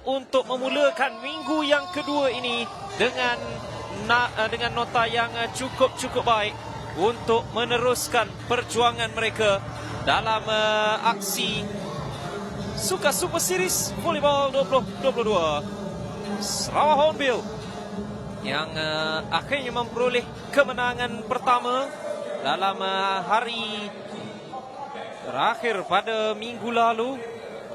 untuk memulakan minggu yang kedua ini dengan nota yang cukup baik untuk meneruskan perjuangan mereka dalam aksi Suka Super Series Volleyball 2022. Sarawak Hornbill yang akhirnya memperoleh kemenangan pertama dalam hari terakhir pada minggu lalu.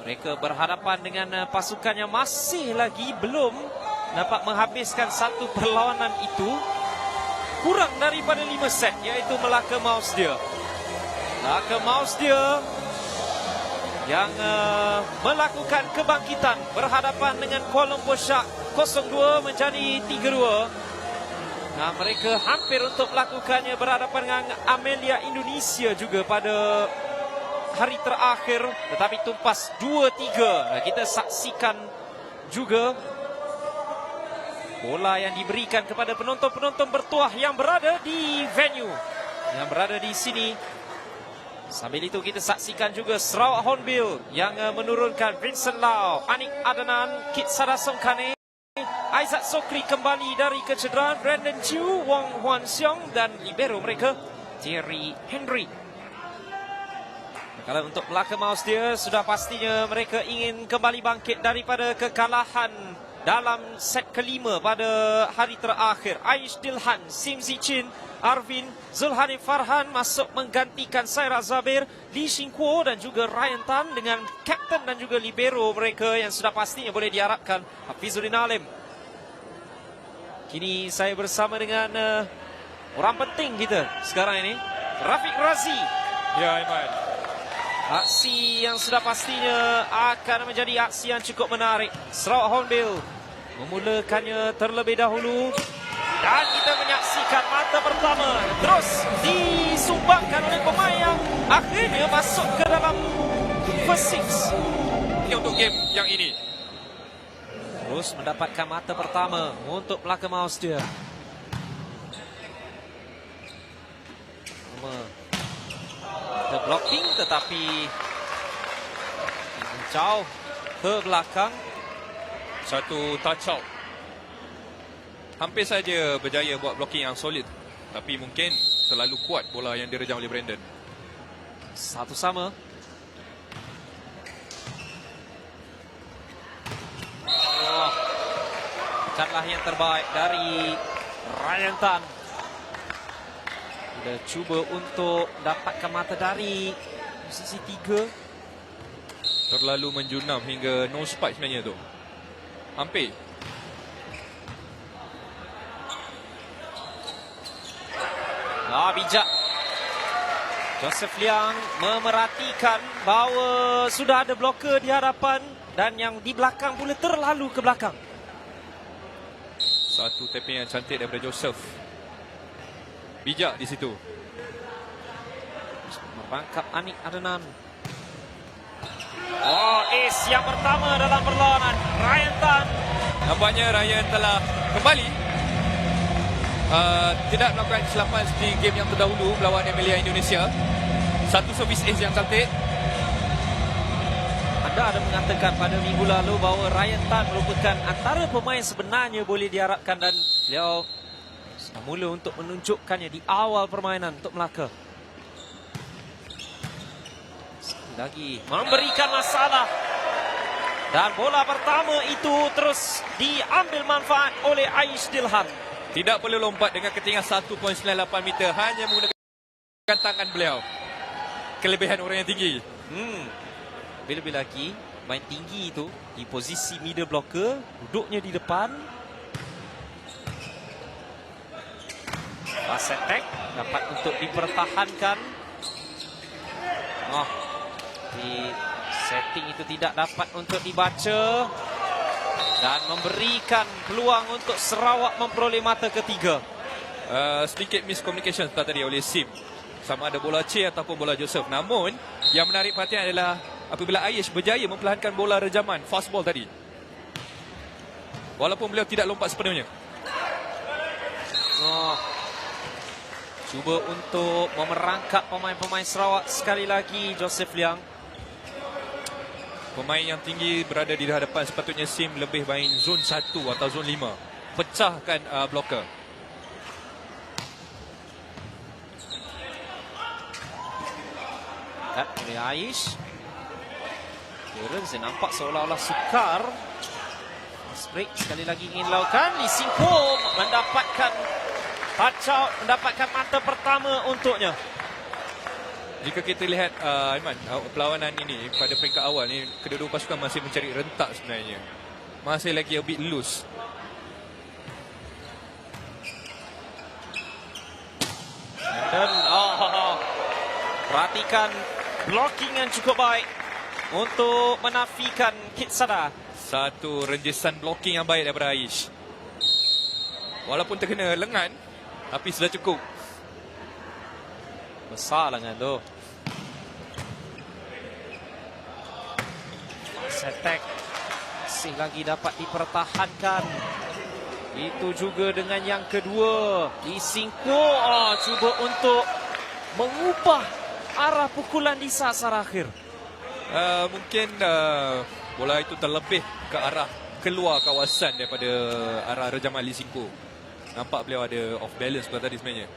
Mereka berhadapan dengan pasukan yang masih lagi belum dapat menghabiskan satu perlawanan itu. Kurang daripada 5 set, iaitu Melaka Mausdia. Melaka Mausdia yang melakukan kebangkitan berhadapan dengan Kuala Lumpur Shark 0-2 menjadi 3-2. Nah, mereka hampir untuk melakukannya berhadapan dengan Amelia Indonesia juga pada hari terakhir, tetapi tumpas 2-3. Kita saksikan juga bola yang diberikan kepada penonton-penonton bertuah yang berada di venue, yang berada di sini. Sambil itu kita saksikan juga Sarawak Hornbill yang menurunkan Vincent Lau, Anik Adnan, Kit Sadasong Kane, Aizat Sokri kembali dari kecederaan, Brandon Chiu, Wong Huan Siong dan libero mereka Thierry Henry. Kalau untuk Melaka Mausdia, sudah pastinya mereka ingin kembali bangkit daripada kekalahan dalam set kelima pada hari terakhir. Aish Dilhan, Sim Zichin, Arvin, Zulhani Farhan masuk menggantikan Saira Zabir, Lee Shin Kuo dan juga Ryan Tan dengan kapten dan juga libero mereka yang sudah pastinya boleh diharapkan Hafizuddin Alim. Kini saya bersama dengan orang penting kita sekarang ini, Rafiq Razi. Ya, Iman. Aksi yang sudah pastinya akan menjadi aksi yang cukup menarik. Sarawak Hornbill memulakannya terlebih dahulu. Dan kita menyaksikan mata pertama terus disumbangkan oleh pemain yang akhirnya masuk ke dalam first six. Untuk game yang ini. Terus mendapatkan mata pertama untuk Melaka Mausdia. The blocking tetapi jauh ke belakang. Satu touch out. Hampir saja berjaya buat blocking yang solid, tapi mungkin terlalu kuat bola yang direjam oleh Brandon. Satu sama. Bukanlah yang terbaik dari Ryan Tan. Dia cuba untuk dapatkan mata dari posisi 3. Terlalu menjunam hingga no spike sebenarnya tu. Hampir. Bijak. Joseph Liang memerhatikan bahawa sudah ada bloker di hadapan dan yang di belakang pula terlalu ke belakang. Satu tapping yang cantik daripada Joseph. Bijak di situ. Merangkap Anik Adnan. Ace yang pertama dalam perlawanan Ryan Tan. Nampaknya Ryan telah kembali. Tidak melakukan kesilapan seperti game yang terdahulu melawan Amelia Indonesia. Satu servis ace yang cantik. Anda ada mengatakan pada minggu lalu bahawa Ryan Tan merupakan antara pemain sebenarnya boleh diharapkan, dan beliau mula untuk menunjukkannya di awal permainan untuk Melaka. Sekali lagi memberikan masalah. Dan bola pertama itu terus diambil manfaat oleh Aish Dilhan. Tidak perlu lompat dengan ketinggian 1.98 meter. Hanya menggunakan tangan beliau. Kelebihan orang yang tinggi. Lebih-lebih lagi main tinggi itu di posisi middle blocker, duduknya di depan. Fast attack dapat untuk dipertahankan. Di setting itu tidak dapat untuk dibaca dan memberikan peluang untuk Sarawak memperoleh mata ketiga. Sedikit miscommunication tadi oleh Sim. Sama ada bola C ataupun bola Joseph. Namun yang menarik perhatian adalah apabila Aish berjaya memperlahankan bola rejaman fast ball tadi. Walaupun beliau tidak lompat sepenuhnya. Cuba untuk memerangkap pemain-pemain Sarawak sekali lagi Joseph Liang. Pemain yang tinggi berada di hadapan, sepatutnya Sim lebih main zon 1 atau zon 5. Pecahkan blocker. Oleh Aish. Terence nampak seolah-olah sukar. Break sekali lagi ingin lakukan. Lee Sin Kwo mendapatkan touch-out, mendapatkan mata pertama untuknya. Jika kita lihat Aiman, perlawanan ini pada peringkat awal ni, kedua-dua pasukan masih mencari rentak sebenarnya. Masih lagi a bit loose. Dan perhatikan blocking yang cukup baik untuk menafikan Kitsada. Satu renjisan blocking yang baik daripada Aish. Walaupun terkena lengan, tapi sudah cukup. Besar lengan tu. Setek masih lagi dapat dipertahankan. Itu juga dengan yang kedua. Lee Sin Kwo cuba untuk mengubah arah pukulan di sasar akhir. Mungkin bola itu terlebih ke arah keluar kawasan daripada arah rejaman Lee Sin Kwo. Nampak beliau ada off balance pada tadi sebenarnya.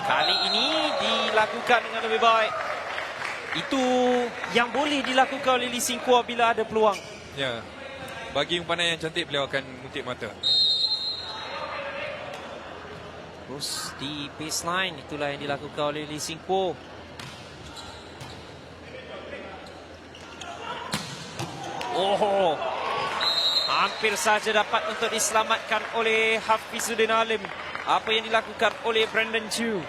Kali ini dilakukan dengan lebih baik. Itu yang boleh dilakukan oleh Lee Sin Kwo bila ada peluang. Ya, bagi umpan yang cantik beliau akan muntik mata. Terus di baseline, itulah yang dilakukan oleh Lee Sin Kwo. Hampir saja dapat untuk diselamatkan oleh Hafizuddin Alim. Apa yang dilakukan oleh Brandon Chiu.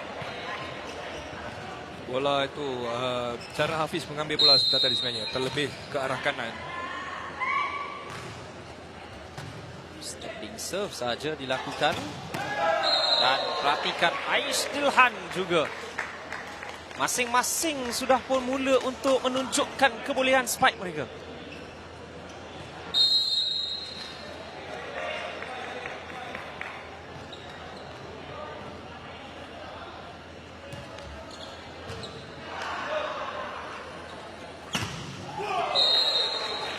Bola itu, cara Hafiz mengambil bola sebentar tadi sebenarnya terlebih ke arah kanan. Stepping serve saja dilakukan. Dan perhatikan Aish Dilhan juga. Masing-masing sudah pun mula untuk menunjukkan kebolehan spike mereka.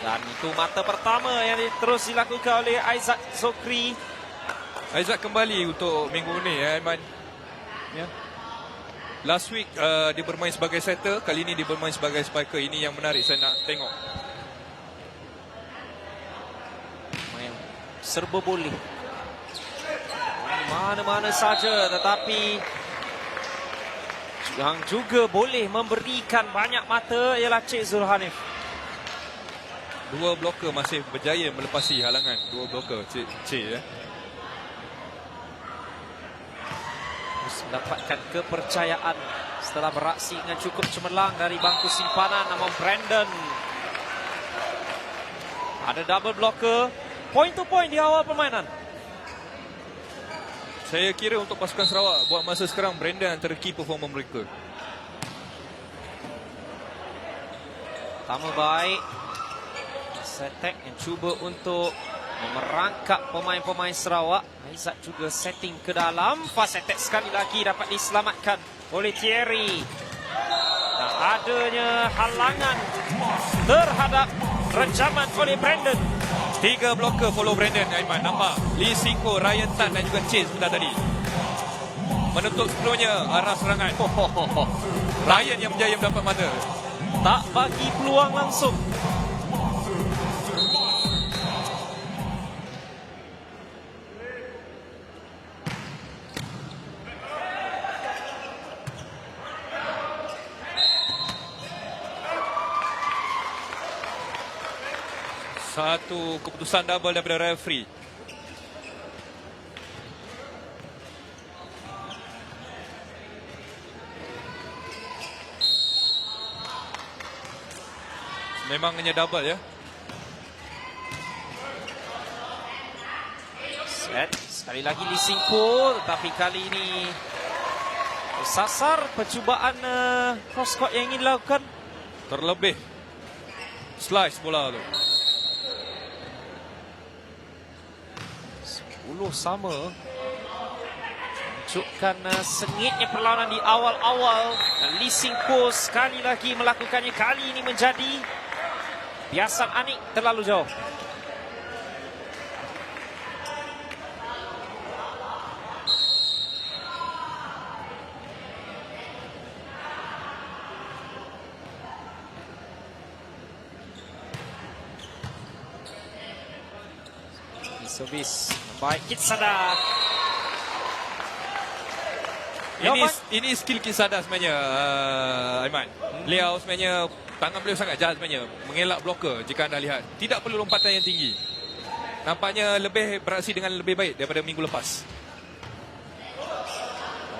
Dan itu mata pertama yang terus dilakukan oleh Aizat Zokri. Aizat kembali untuk minggu ini ya, Aiman. Ya. Last week dia bermain sebagai setter, kali ini dia bermain sebagai spiker. Ini yang menarik saya nak tengok. Main serba boleh. Mana-mana saja, tetapi yang juga boleh memberikan banyak mata ialah Cik Zulhanif. Dua blocker masih berjaya melepasi halangan. Dua blocker Cik ya. Terus mendapatkan kepercayaan setelah beraksi dengan cukup cemerlang dari bangku simpanan. Namun Brandon ada double blocker. Point to point di awal permainan. Saya kira untuk pasukan Sarawak buat masa sekarang, Brandon antara key performer mereka. Pertama baik. Setek yang cuba untuk merangkap pemain-pemain Sarawak. Aizat juga setting ke dalam. Fast attack sekali lagi dapat diselamatkan oleh Thierry. Dan adanya halangan terhadap rejaman oleh Brandon. Tiga blocker follow Brandon, Aiman. Nampak Lee Sin Kwo, Ryan Tan dan juga Chase sebentar tadi menutup sepenuhnya arah serangan. Ryan yang berjaya mendapat mata. Tak bagi peluang langsung. Satu keputusan double daripada referee. Memang hanya double ya. Set sekali lagi Lee Sin Kwo, tetapi kali ini sasar percubaan cross court yang ingin dilakukan. Terlebih slice bola tu. 10 sama. menunjukkan sengitnya perlawanan di awal-awal. Lee Sin Kwo sekali lagi melakukannya. Kali ini menjadi biasan Anik terlalu jauh. Servis baik Kitsada. Ini skill Kitsada sebenarnya, Aiman. Beliau sebenarnya, tangan beliau sangat jahat sebenarnya. Mengelak bloker jika anda lihat. Tidak perlu lompatan yang tinggi. Nampaknya lebih beraksi dengan lebih baik daripada minggu lepas.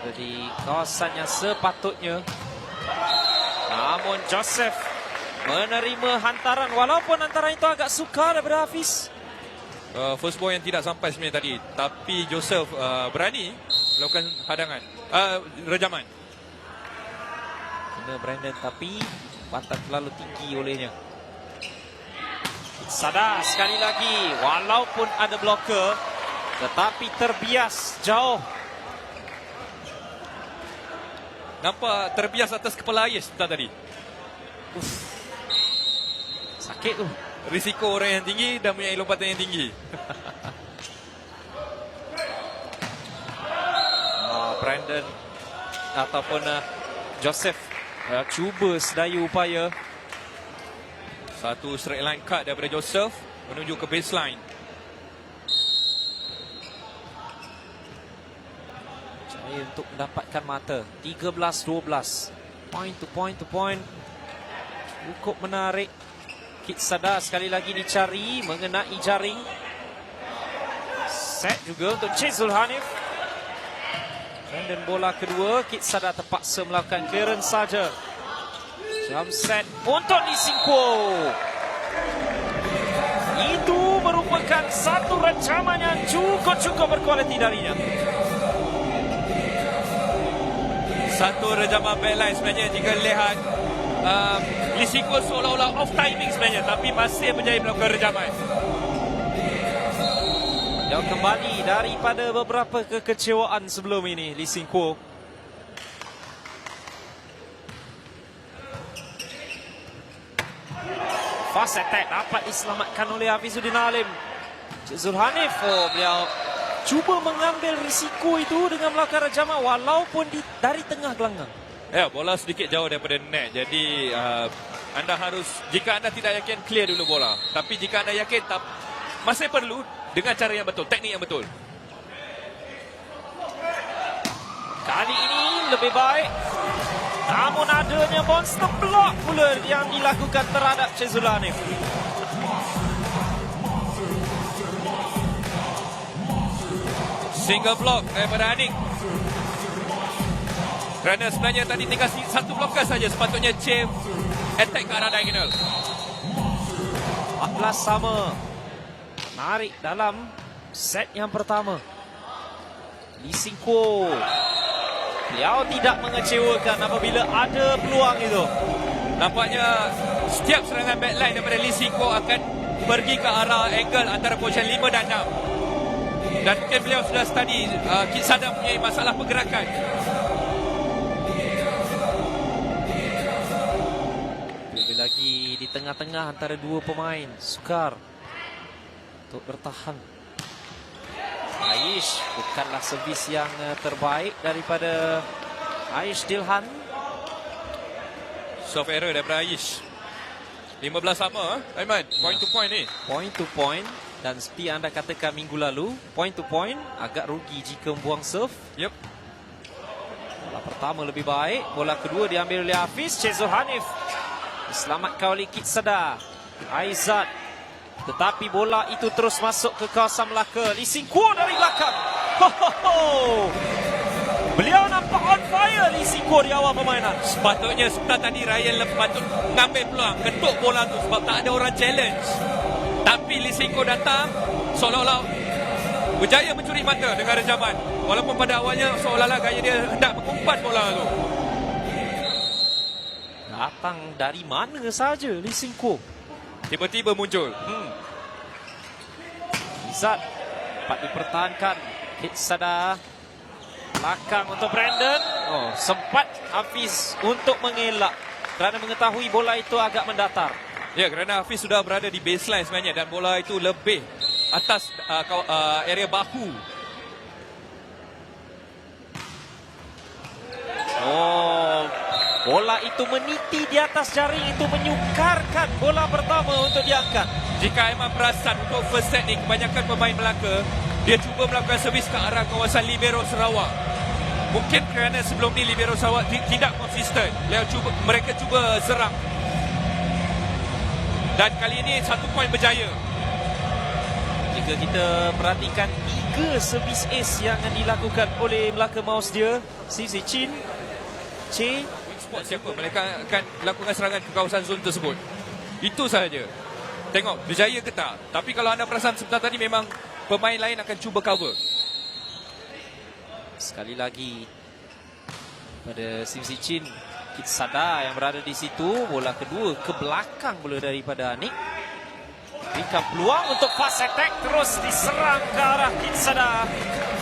Ada di kawasan yang sepatutnya. Namun Joseph menerima hantaran. Walaupun hantaran itu agak sukar daripada Hafiz. First ball yang tidak sampai sebenarnya tadi. Tapi Joseph berani melakukan hadangan. Rejaman. Kena Brandon tapi pantat terlalu tinggi olehnya. Sadar sekali lagi. Walaupun ada blocker. Tetapi terbias jauh. Nampak terbias atas kepala Aish tadi. Sakit tu. Risiko orang yang tinggi dan punya lompatan yang tinggi. Brandon ataupun Joseph cuba sedaya upaya. Satu straight line cut daripada Joseph menuju ke baseline. Jaya untuk mendapatkan mata. 13-12. Point to point. Cukup menarik. Kitsada sekali lagi dicari mengenai jaring. Set juga untuk Chezul Hanif. Dan bola kedua, Kitsada terpaksa melakukan clearance saja. Jump set untuk Lee Sin Kwo. Itu merupakan satu rancaman yang cukup berkualiti darinya. Satu rejaman backline sebenarnya jika lihat Lee Sin Kwo seolah-olah off timing sebenarnya, tapi masih berjaya melakukan rejaman. Dia kembali daripada beberapa kekecewaan sebelum ini, Lee Sin Kwo. Fast attack dapat diselamatkan oleh Hafizuddin Alim. Chezul Hanif, beliau cuba mengambil risiko itu dengan melakukan rejaman walaupun dari tengah gelanggang. Ya, bola sedikit jauh daripada net. Jadi anda harus, jika anda tidak yakin, clear dulu bola. Tapi jika anda yakin, masih perlu dengan cara yang betul, teknik yang betul. Kali ini lebih baik. Namun adanya monster block pula yang dilakukan terhadap Chezul Hanif. Single block daripada Anik. Kerana sebenarnya tadi tinggal satu blocker saja. Sepatutnya Chef attack ke arah diagonal. 14 sama. Narik dalam set yang pertama. Lee Sin Kwo. Beliau tidak mengecewakan apabila ada peluang itu. Nampaknya setiap serangan backline daripada Lee Sin Kwo akan pergi ke arah angle antara position 5 dan 6. Dan mungkin beliau sudah study Kitsada punya masalah pergerakan. Lebih lagi di tengah-tengah antara dua pemain. Sukar untuk bertahan. Aish bukanlah servis yang terbaik daripada Aish Dilhan. Soft error daripada Aish. 15 sama, Aiman. Point to point ni. Point to point. Dan seperti anda katakan minggu lalu, point to point agak rugi jika membuang serve. Yep. Bola pertama lebih baik. Bola kedua diambil oleh Hafiz. Chezul Hanif diselamatkan oleh Kitsada. Aizat. Tetapi bola itu terus masuk ke kawasan Melaka. Lee Sin Kwo dari belakang. Beliau nampak on fire, Lee Sin Kwo di awal permainan. Sepatutnya sebentar tadi Ryan patut mengambil peluang, ketuk bola tu sebab tak ada orang challenge. Tapi Lee Sin Kwo datang seolah-olah berjaya mencuri mata dengan rejaman. Walaupun pada awalnya seolah-olah gaya dia hendak mengumpat bola tu. Datang dari mana saja Lee Sin Kwo. Tiba-tiba muncul. Izzat dapat dipertahankan. Kitsada Belakang untuk Brandon. Oh, sempat Hafiz untuk mengelak kerana mengetahui bola itu agak mendatar. Ya, kerana Hafiz sudah berada di baseline sebenarnya dan bola itu lebih atas area bahu. Oh, bola itu meniti di atas jaring, itu menyukarkan bola pertama untuk diangkat. Jika memang perasan untuk first set ni, kebanyakan pemain Melaka dia cuba melakukan servis ke arah kawasan libero Sarawak. Mungkin kerana sebelum ni libero Sarawak tidak konsisten. Mereka cuba serang. Dan kali ini 1 poin berjaya. Jika kita perhatikan 3 servis ace yang dilakukan oleh Melaka Mouse dia, Simzi Chin, Spot siapa? Mereka akan lakukan serangan ke kawasan zon tersebut. Itu sahaja. Tengok berjaya ke tak. Tapi kalau anda perasan sebentar tadi memang pemain lain akan cuba cover. Sekali lagi pada Simzi Chin, Kitsada yang berada di situ. Bola kedua ke belakang bola daripada Anik. Berikan peluang untuk fast attack, terus diserang ke arah Kitsada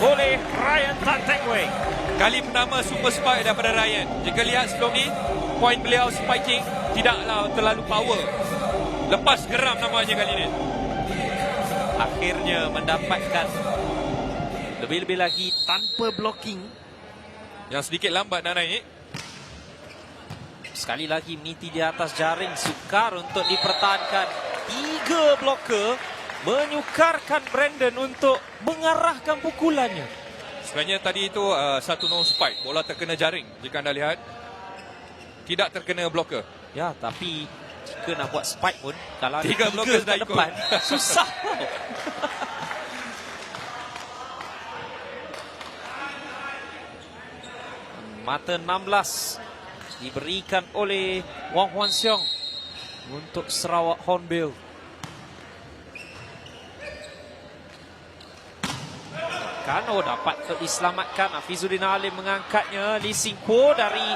oleh Ryan Tan Teng Wei. Kali pertama super spike daripada Ryan. Jika lihat sebelum ni, poin beliau spiking tidaklah terlalu power. Lepas geram namanya kali ini. Akhirnya mendapatkan lebih-lebih lagi tanpa blocking. Yang sedikit lambat nak naik. Sekali lagi meniti di atas jaring, sukar untuk dipertahankan. 3 bloker menyukarkan Brandon untuk mengarahkan pukulannya. Sebenarnya tadi itu satu no spike. Bola terkena jaring. Jika anda lihat, tidak terkena blocker. Ya, tapi jika nak buat spike pun, kalau 3 ada 3 blockers dah kat ikut. depan, susah. Mata 16 diberikan oleh Wong Hwan Siong untuk Sarawak Hornbill. Kano dapat diselamatkan. Hafizuddin Alim mengangkatnya. Lee Sing Po dari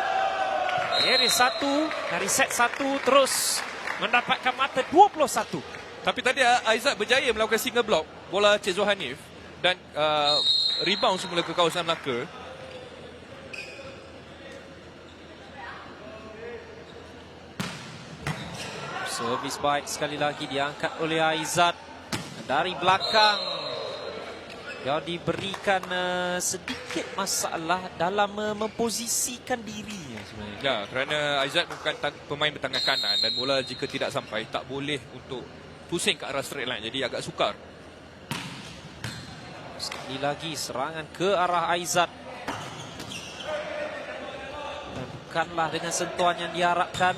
area 1, dari set 1 terus mendapatkan mata 21. Tapi tadi Aizat berjaya melakukan single block bola Cik Zul Hanif dan rebound semula ke kawasan Melaka. Servis baik sekali lagi diangkat oleh Aizat dari belakang. Dia diberikan sedikit masalah dalam memposisikan dirinya sebenarnya. Ya, kerana Aizat bukan pemain bertangan kanan dan bola jika tidak sampai tak boleh untuk pusing ke arah straight line. Jadi agak sukar. Sekali lagi serangan ke arah Aizat. Dan bukanlah dengan sentuhan yang diharapkan.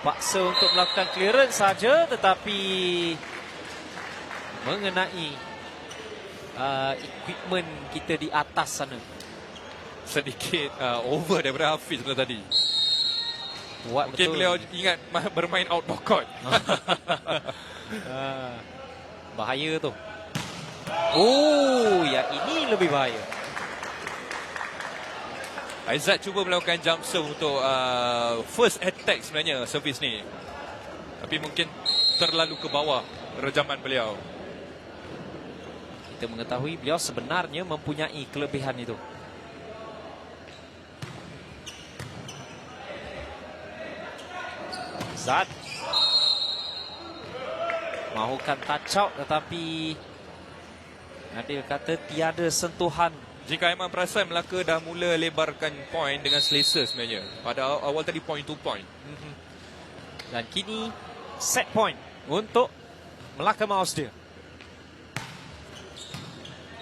Paksa untuk melakukan clearance saja, tetapi mengenai equipment kita di atas sana. Sedikit over daripada Hafiz sebenarnya tadi. Buat Mungkin betul. beliau ingat bermain outdoor court. Bahaya tu. Oh, yang ini lebih bahaya. Aizat cuba melakukan jump serve untuk first attack sebenarnya servis ni. Tapi mungkin terlalu ke bawah rejaman beliau. Kita mengetahui beliau sebenarnya mempunyai kelebihan itu. Zat mahukan touch out, tetapi Adil kata tiada sentuhan. Jika memang perasan Melaka dah mula lebarkan point dengan selesa sebenarnya. Pada awal tadi point to point. Dan kini set point untuk Melaka Mouse dia.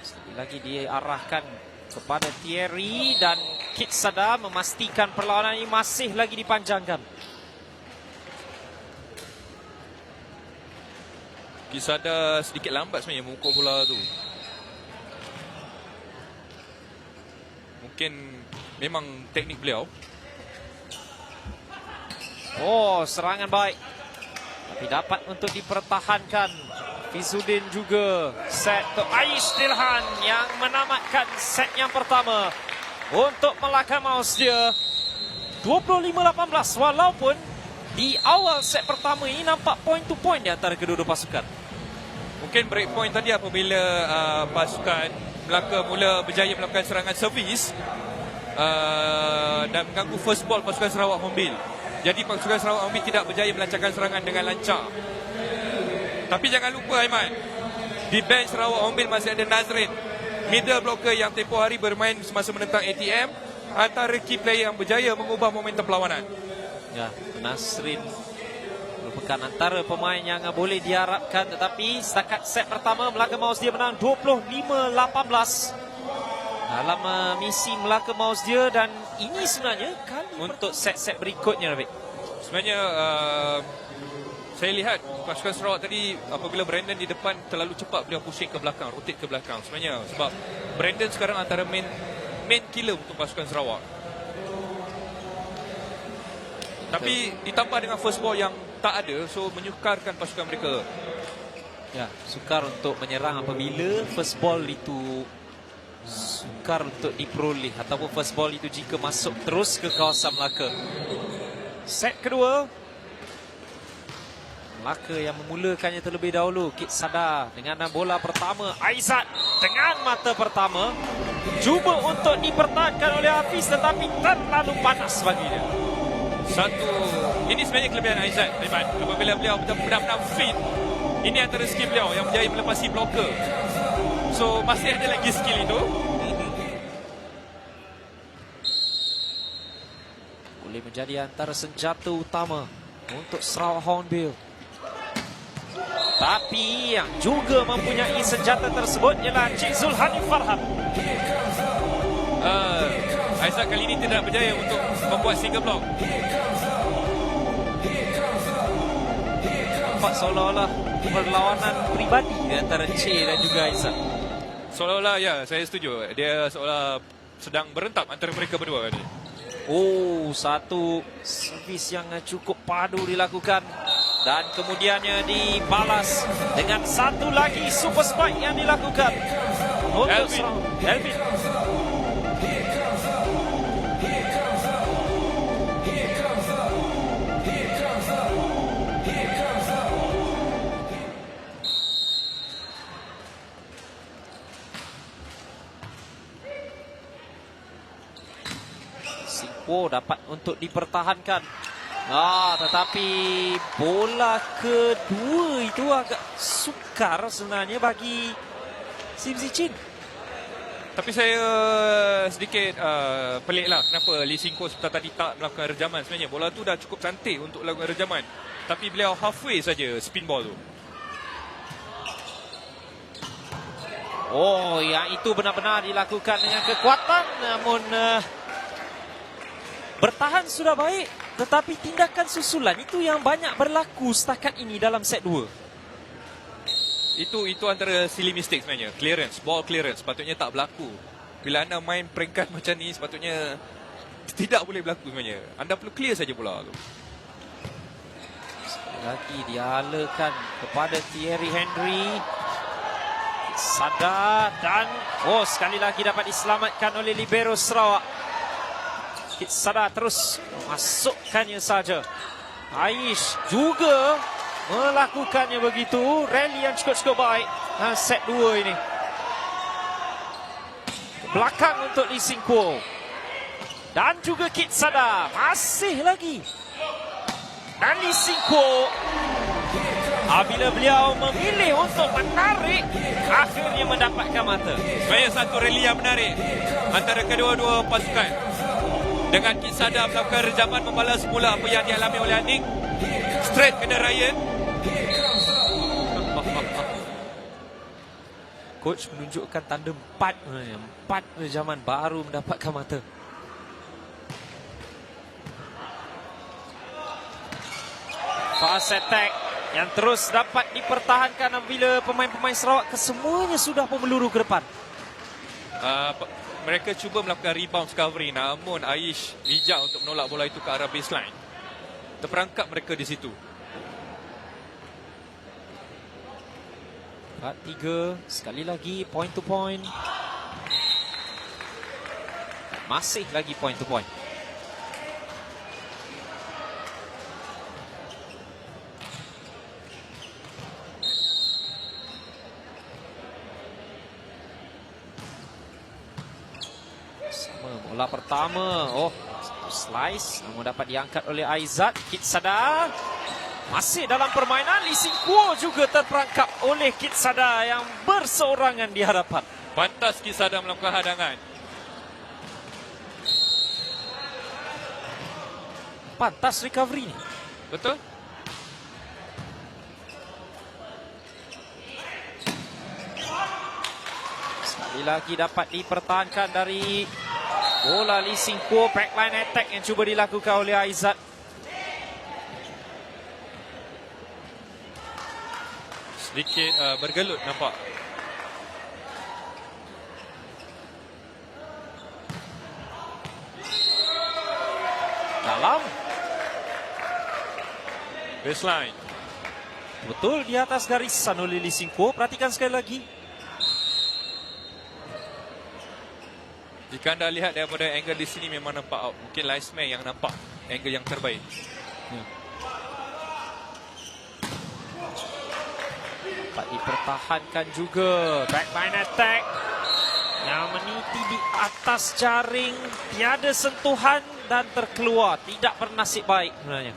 Sekali lagi diarahkan kepada Thierry dan Kitsada memastikan perlawanan ini masih lagi dipanjangkan. Kitsada sedikit lambat sebenarnya memukul bola tu. Mungkin memang teknik beliau. Oh, serangan baik. Tapi dapat untuk dipertahankan. Fizuddin juga set ke Aish Dilhan yang menamatkan set yang pertama untuk Melaka Mouse dia. 25-18 walaupun di awal set pertama ini nampak point to point di antara kedua-dua pasukan. Mungkin break point tadi apabila pasukan Melaka mula berjaya melakukan serangan servis dan mengganggu first ball pasukan Sarawak Hornbill. Jadi pasukan Sarawak Hornbill tidak berjaya melancarkan serangan dengan lancar. Tapi jangan lupa Aiman, di bench Sarawak Hornbill masih ada Nazrin, middle blocker yang tempoh hari bermain semasa menentang ATM, antara key player yang berjaya mengubah momentum perlawanan. Ya, Nazrin merupakan antara pemain yang boleh diharapkan, tetapi setakat set pertama Melaka Mouse dia menang 25-18 dalam misi Melaka Mouse dia, dan ini sebenarnya kali untuk set-set berikutnya, Rafiq. Sebenarnya saya lihat pasukan Sarawak tadi apabila Brandon di depan terlalu cepat beliau pushing ke belakang, rotate ke belakang. Sebenarnya sebab Brandon sekarang antara main killer untuk pasukan Sarawak. Tapi ditambah dengan first ball yang tak ada, so menyukarkan pasukan mereka. Ya, sukar untuk menyerang apabila first ball itu sukar untuk diperoleh, ataupun first ball itu jika masuk terus ke kawasan Melaka. Set kedua, Melaka yang memulakannya terlebih dahulu. Kit Sada dengan bola pertama. Aizat dengan mata pertama cuba untuk dipertahankan oleh Hafiz, tetapi terlalu panas baginya. Ini sebenarnya kelebihan Aizat, Aiman. Apabila beliau benar-benar fit, ini antara skill beliau yang berjaya melepasi blocker. So masih ada lagi skill itu. Boleh menjadi antara senjata utama untuk Sarawak Hornbill. Tapi yang juga mempunyai senjata tersebut ialah Cik Zulhani Farhan. Aizat kali ini tidak berjaya untuk membuat single block. Nampak seolah-olah perlawanan peribadi antara Cik dan juga Aizat. Seolah-olah, ya, saya setuju. Dia seolah sedang berentap antara mereka berdua ni. Oh, satu servis yang cukup padu dilakukan, dan kemudiannya dibalas dengan satu lagi super spike yang dilakukan untuk Elvin. Dapat untuk dipertahankan. Tetapi bola kedua itu agak sukar sebenarnya bagi Sim Zichin. Tapi saya sedikit peliklah kenapa Lee Sin Ko sebentar tadi tak melakukan rejaman. Sebenarnya bola tu dah cukup cantik untuk lakukan rejaman, tapi beliau halfway saja spin ball tu. Oh, yang itu benar-benar dilakukan dengan kekuatan, namun bertahan sudah baik, tetapi tindakan susulan itu yang banyak berlaku setakat ini dalam set 2. Itu antara silly mistake sebenarnya. Ball clearance sepatutnya tak berlaku. Bila anda main peringkat macam ni, sepatutnya tidak boleh berlaku sebenarnya. Anda perlu clear saja bola tu. Sekali lagi dialakan kepada Thierry Henry. Sada, dan sekali lagi dapat diselamatkan oleh libero Sarawak. Sada terus masukkannya saja. Aish juga melakukannya begitu. Rally yang cukup baik set 2 ini. Belakang untuk Lee Sin Ko. Dan juga Kit Sada. Masih lagi. Dan Lee Sin Ko, apabila beliau memilih untuk menarik, akhirnya mendapatkan mata. Sebenarnya satu rally yang menarik antara kedua-dua pasukan. Dengan Kit Sada melakukan rejaman membalas semula apa yang dialami oleh Anik. Straight kena Ryan. Coach menunjukkan tanda 4 rejaman baru mendapatkan mata. Fast attack yang terus dapat dipertahankan apabila pemain-pemain Sarawak kesemuanya sudah peluru ke depan. Mereka cuba melakukan rebound recovery, namun Aish bijak untuk menolak bola itu ke arah baseline. Terperangkap mereka di situ. 4-3, sekali lagi point to point. Masih lagi point to point. Bola pertama. Oh, slice. Namun dapat diangkat oleh Aizat. Kitsada masih dalam permainan. Lee Sin Kwo juga terperangkap oleh Kitsada yang berseorangan di hadapan. Pantas Kitsada melakukan hadangan. Pantas recovery ni. Betul? Sekali lagi dapat dipertahankan dari bola Lee Sin Kwo. Backline attack yang cuba dilakukan oleh Aizat. Sedikit bergelut nampak. Dalam. Baseline. Betul di atas garisan oleh Lee Sin Kwo. Perhatikan sekali lagi. Jika anda lihat daripada angle di sini memang nampak out. Mungkin linesman yang nampak angle yang terbaik. Ya. Dapat dipertahankan juga. Backline attack yang meniti di atas jaring. Tiada sentuhan dan terkeluar. Tidak bernasib baik sebenarnya.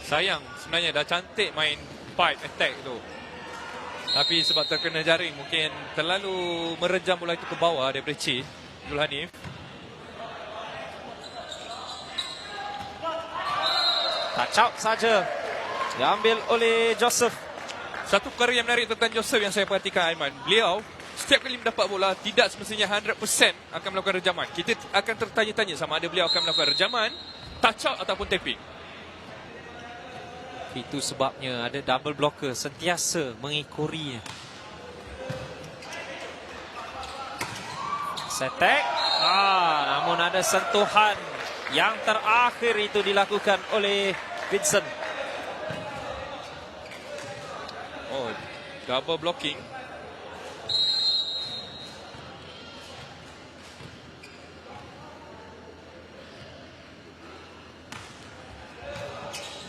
Sayang sebenarnya dah cantik main pipe attack tu. Tapi sebab terkena jaring mungkin terlalu merejam bola itu ke bawah daripada Chin Abdul Hanif. Touch out saja. Diambil oleh Joseph. Satu perkara yang menarik tentang Joseph yang saya perhatikan, Aiman, beliau setiap kali mendapat bola tidak semestinya 100% akan melakukan rejaman. Kita akan tertanya-tanya sama ada beliau akan melakukan rejaman, touch out ataupun tapping. Itu sebabnya ada double blocker sentiasa mengikurinya. Setek. Namun ada sentuhan yang terakhir itu dilakukan oleh Vincent. Oh, double blocking.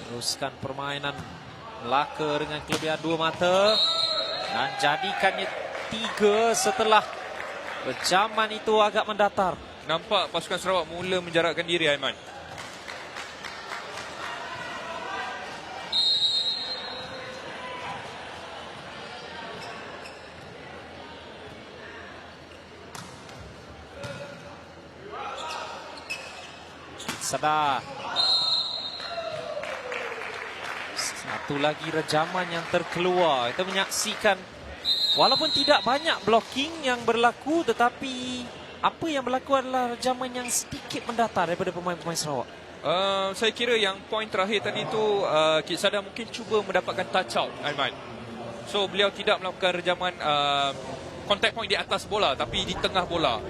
Teruskan permainan Melaka dengan kelebihan 2 mata dan jadikannya 3 setelah rejaman itu agak mendatar. Nampak pasukan Sarawak mula menjarakkan diri, Aiman. Sedar. Satu lagi rejaman yang terkeluar. Kita menyaksikan walaupun tidak banyak blocking yang berlaku, tetapi apa yang berlaku adalah rejaman yang sedikit mendatar daripada pemain-pemain Sarawak. Saya kira yang poin terakhir tadi tu Kitsada mungkin cuba mendapatkan touch out, Aiman. So beliau tidak melakukan rejaman contact point di atas bola tapi di tengah bola.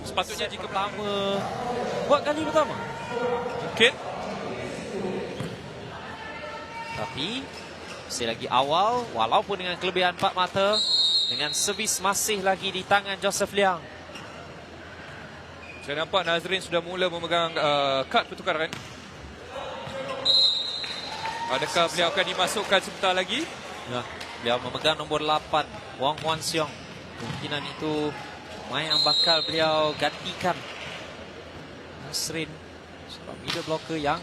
Sepatutnya jika pertama buat kali pertama mungkin, tapi masih lagi awal walaupun dengan kelebihan 4 mata, dengan servis masih lagi di tangan Joseph Liang. Saya nampak Nazrin sudah mula memegang kad pertukaran. Adakah beliau akan dimasukkan sebentar lagi? Ya, beliau memegang nombor 8, Wong Wan Siong. Kemungkinan itu main yang bakal beliau gantikan. Nazrin sebab middle blocker yang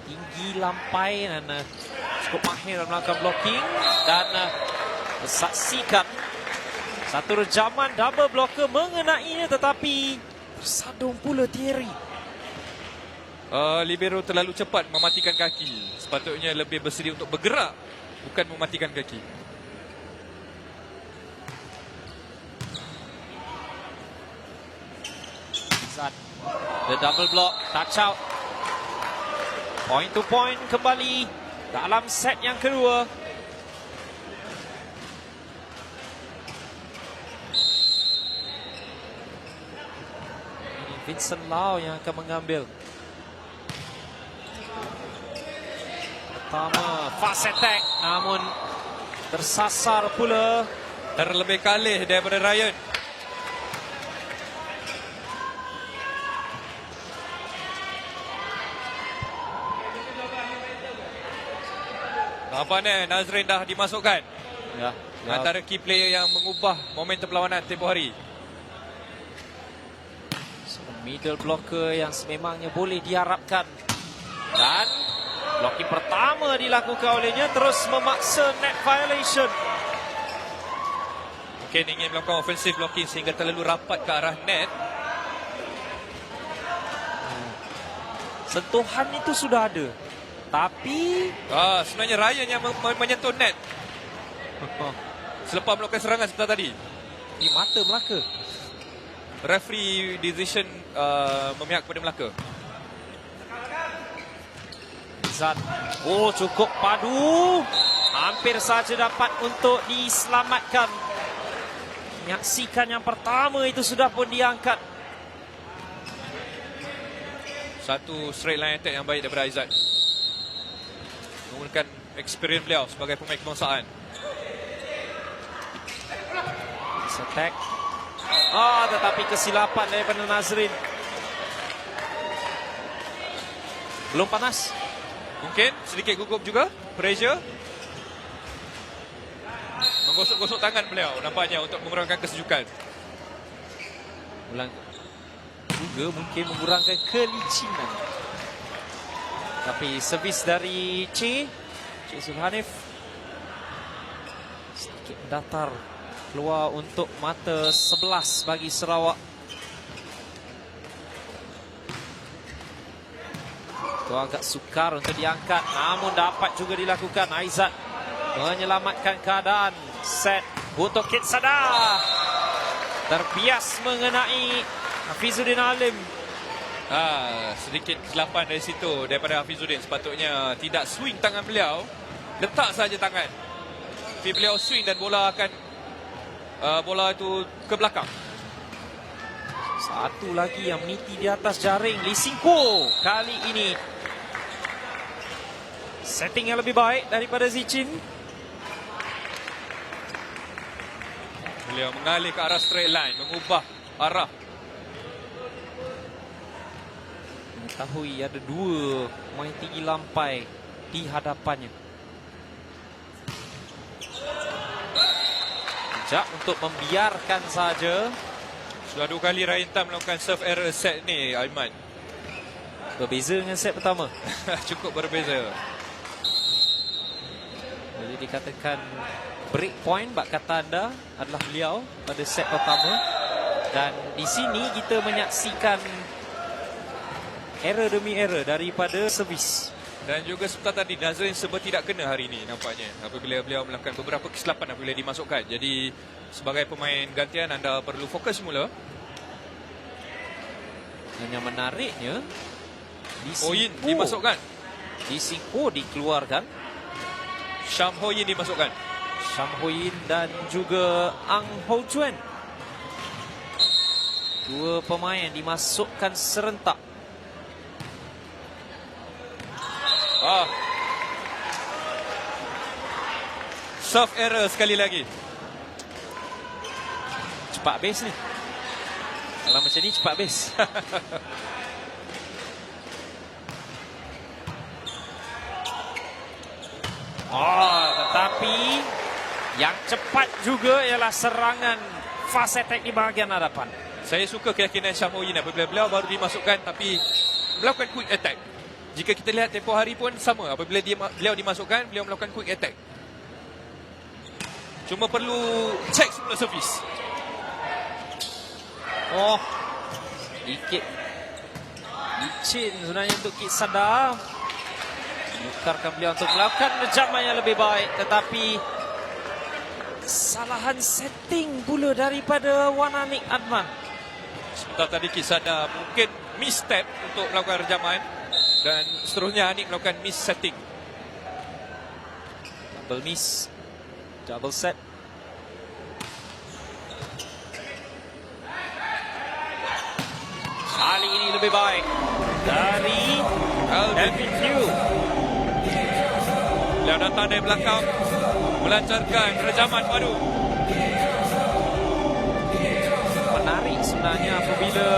tinggi lampai dan cukup mahir melakukan blocking. Dan saksikan satu rejaman double blocker mengenainya, tetapi sadung pula Thierry. Libero terlalu cepat mematikan kaki. Sepatutnya lebih bersedia untuk bergerak, bukan mematikan kaki. The double block, touch out. Point to point kembali dalam set yang kedua. Vincent Lau yang akan mengambil. Pertama, fast attack, namun tersasar pula. Terlebih kalih daripada Ryan. Nampaknya Nazrin dah dimasukkan. Ya, Antara key player yang mengubah momentum perlawanan tempoh hari. Middle blocker yang sememangnya boleh diharapkan. Dan blocking pertama dilakukan olehnya, terus memaksa net violation. Mungkin ingin melakukan offensive blocking sehingga terlalu rapat ke arah net. Sentuhan itu sudah ada, tapi Sebenarnya Ryan yang menyentuh net selepas melakukan serangan sebentar tadi. di mata Melaka. Referee decision memihak kepada Melaka. Zat. Oh, cukup padu. Hampir saja dapat untuk diselamatkan. Menyaksikan yang pertama itu sudah pun diangkat. Satu straight line attack yang baik daripada Aizat. Menggunakan experience beliau sebagai pemain kebangsaan. Attack. Tetapi kesilapan daripada Nazrin. Belum panas. Mungkin sedikit gugup juga. Pressure. Menggosok-gosok tangan beliau nampaknya untuk mengurangkan kesejukan. Juga mungkin mengurangkan kelicinan. Tapi servis dari Cik Zulhanif sedikit datar, keluar untuk mata 11 bagi Sarawak. Itu agak sukar untuk diangkat, namun dapat juga dilakukan. Aizat menyelamatkan keadaan. Set untuk Kit Sada. Terbias mengenai Hafizuddin Alim. Sedikit kesilapan dari situ daripada Hafizuddin. Sepatutnya tidak swing tangan beliau, letak saja tangan. Tapi beliau swing dan bola akan bola itu ke belakang. Satu lagi yang meniti di atas jaring, Lee Sing Ko. Kali ini setting yang lebih baik daripada Zichin. Beliau mengalih ke arah straight line, mengubah arah. Mengetahui ada dua pemain tinggi lampai di hadapannya. Sekejap untuk membiarkan saja. Sudah 2 kali Ryan Tam melakukan serve error set ni, Aiman. Berbeza dengan set pertama. Cukup berbeza. Jadi dikatakan break point, bak kata anda, adalah beliau pada set pertama. Dan di sini kita menyaksikan error demi error daripada servis. Dan juga sebentar tadi Nazrin serba tidak kena hari ini nampaknya, apabila beliau melakukan beberapa kesilapan apabila dimasukkan. Jadi sebagai pemain gantian anda perlu fokus semula. Dan yang menariknya, Oyin dimasukkan, Lee Sing Ko dikeluarkan, Sham Ho Yin dimasukkan. Sham Ho Yin dan juga Ang Ho Chuen. Dua pemain dimasukkan serentak. Serve error sekali lagi. Cepat base ni. Kalau macam ni cepat base. Tetapi yang cepat juga ialah serangan fast attack di bahagian hadapan. Saya suka keyakinan Sham Ho Yin apabila beliau baru dimasukkan tapi melakukan quick attack. Jika kita lihat tempoh hari pun sama, apabila beliau dimasukkan, beliau melakukan quick attack. Cuma perlu check semula servis. Sedikit licin sebenarnya untuk Kit Sada. Menukarkan beliau untuk melakukan lejaman yang lebih baik, tetapi kesalahan setting pula daripada Wananik Adman. Sebentar tadi Kit Sada mungkin miss step untuk melakukan rejaman, dan seterusnya Anik melakukan miss setting. Double miss, double set. Kali ini lebih baik dari Alvin Yu. Beliau datang dari belakang, melancarkan rejaman baru. Menarik sebenarnya apabila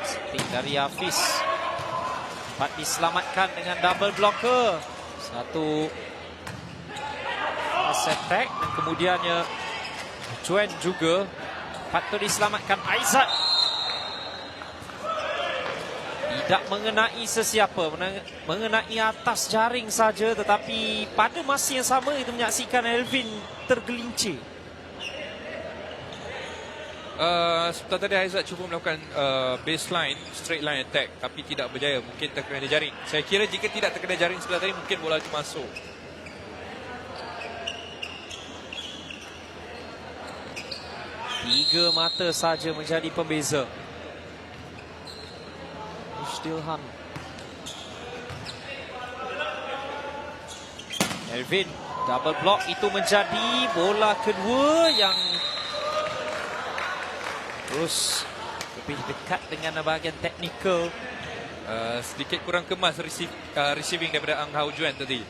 setting dari Hafiz dapat diselamatkan dengan double blocker. Satu fast attack dan kemudiannya Juan juga patut diselamatkan. Aizat tidak mengenai sesiapa, mengenai atas jaring saja, tetapi pada masa yang sama kita menyaksikan Alvin tergelincir. Sebentar tadi Aizat cuba melakukan baseline straight line attack tapi tidak berjaya, mungkin terkena jaring. Saya kira jika tidak terkena jaring sebelah tadi mungkin bola itu masuk. Tiga mata saja menjadi pembeza. Istilhan. Alvin double block, itu menjadi bola kedua yang terus lebih dekat dengan bahagian teknikal. Sedikit kurang kemas receiving daripada Ang Hao Juan tadi.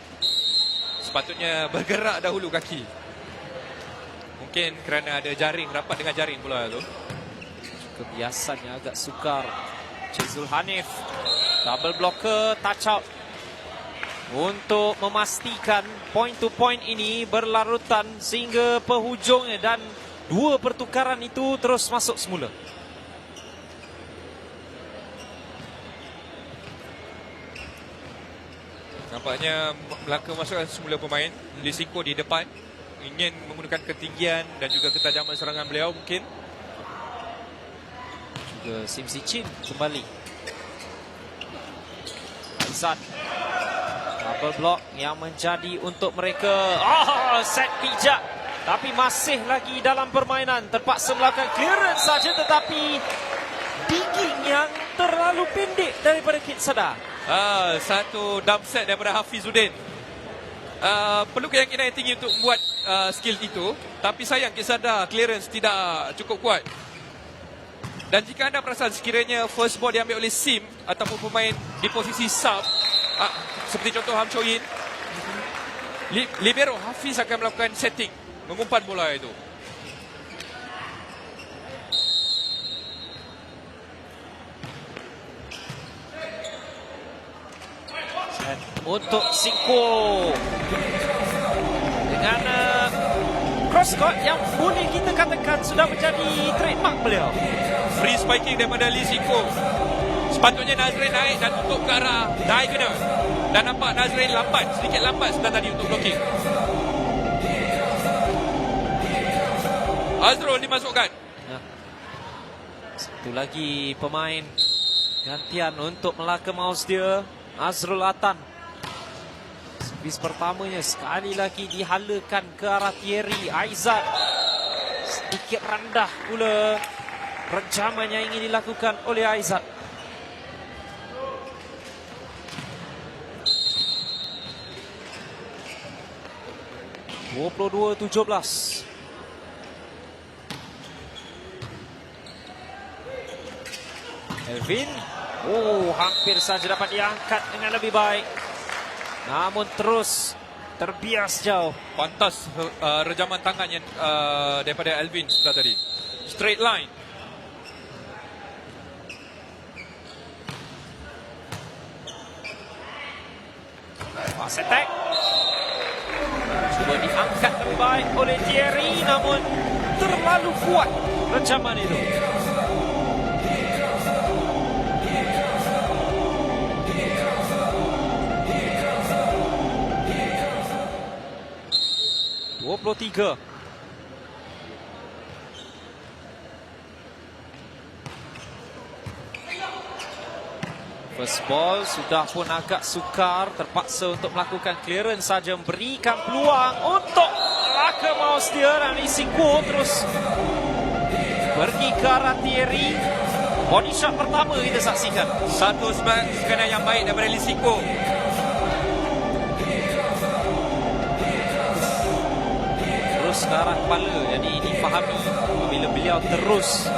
Sepatutnya bergerak dahulu kaki. Mungkin kerana ada jaring, rapat dengan jaring pula tu. Kebiasaannya agak sukar. Cik Zulhanif double blocker, touch out untuk memastikan point to point ini berlarutan sehingga penghujungnya, dan dua pertukaran itu terus masuk semula. Nampaknya Melaka masukkan semula pemain. Lisiko di depan ingin menggunakan ketinggian dan juga ketajaman serangan beliau mungkin. Juga Sim Si Chin kembali. Aizat double block yang menjadi untuk mereka. Set pijak, tapi masih lagi dalam permainan. Terpaksa melakukan clearance saja, tetapi digging yang terlalu pendek daripada Kit Sada. Satu dump set daripada Hafizuddin. Perlu keyakinan yang tinggi untuk membuat skill itu, tapi sayang Kit Sada clearance tidak cukup kuat. Dan jika anda perasan, sekiranya first ball diambil oleh Sim ataupun pemain di posisi sub, seperti contoh Ham Cho Yin, libero Hafiz akan melakukan setting, mengumpan bola itu. Untuk Singko dengan cross court yang boleh kita katakan sudah menjadi trademark beliau. Free spiking daripada Lee Singko. Sepatutnya Nazrin naik dan tutup ke arah Dai kena. Dan nampak Nazrin sedikit lambat sebentar tadi untuk blocking. Azrul dimasukkan. Satu lagi pemain gantian untuk Melaka mouse dia, Azrul Atan. Servis pertamanya sekali lagi dihalakan ke arah Thierry. Aizat sedikit rendah pula rencaman yang ingin dilakukan oleh Aizat. (22-17). Alvin, hampir saja dapat diangkat dengan lebih baik, namun terus terbias jauh. Pantas rejaman tangan yang daripada Alvin sebelah tadi. Straight line. Fast attack. Cuba diangkat lebih baik oleh Thierry, namun terlalu kuat rejaman itu. (23). First ball sudah pun agak sukar, terpaksa untuk melakukan clearance saja, memberikan peluang untuk Melaka mouse dia, dan Lisiko terus pergi ke arah Thierry. Body shot pertama kita saksikan. Satu serangan yang baik daripada Lisiko. Terus ke arah kepala, jadi difahami apabila beliau terus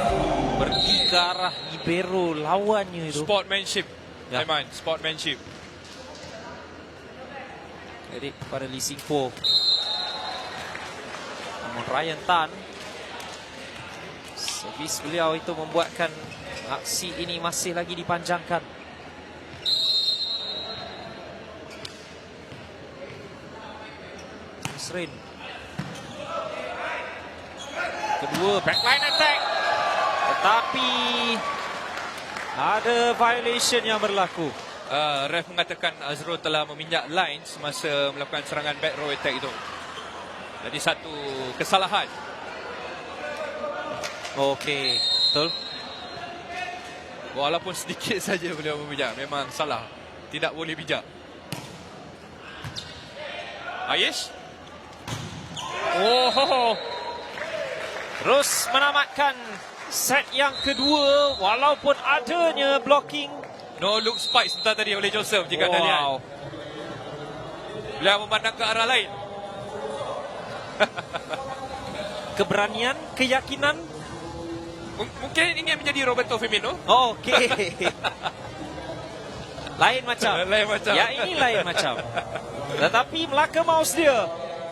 pergi ke arah libero lawannya itu. Sportmanship. Ya. Sportmanship. Jadi kepada Lee Singpo. Namun Ryan Tan, servis beliau itu membuatkan aksi ini masih lagi dipanjangkan. Nasrin. Kedua, backline attack. Tetapi ada violation yang berlaku. Ref mengatakan Azrul telah meminjak line semasa melakukan serangan back row attack itu. Jadi satu kesalahan. Okey, betul. Walaupun sedikit saja beliau memijak, memang salah. Tidak boleh bijak. Aish. Oh, terus menamatkan set yang kedua walaupun adanya blocking. No look spike sebentar tadi oleh Joseph jika anda lihat. Beliau memandang ke arah lain. Keberanian, keyakinan. Mungkin ingin menjadi Roberto Firmino. Oh, okey. Lain macam. Lain macam. Ya, ini lain macam. Tetapi Melaka Mouse dia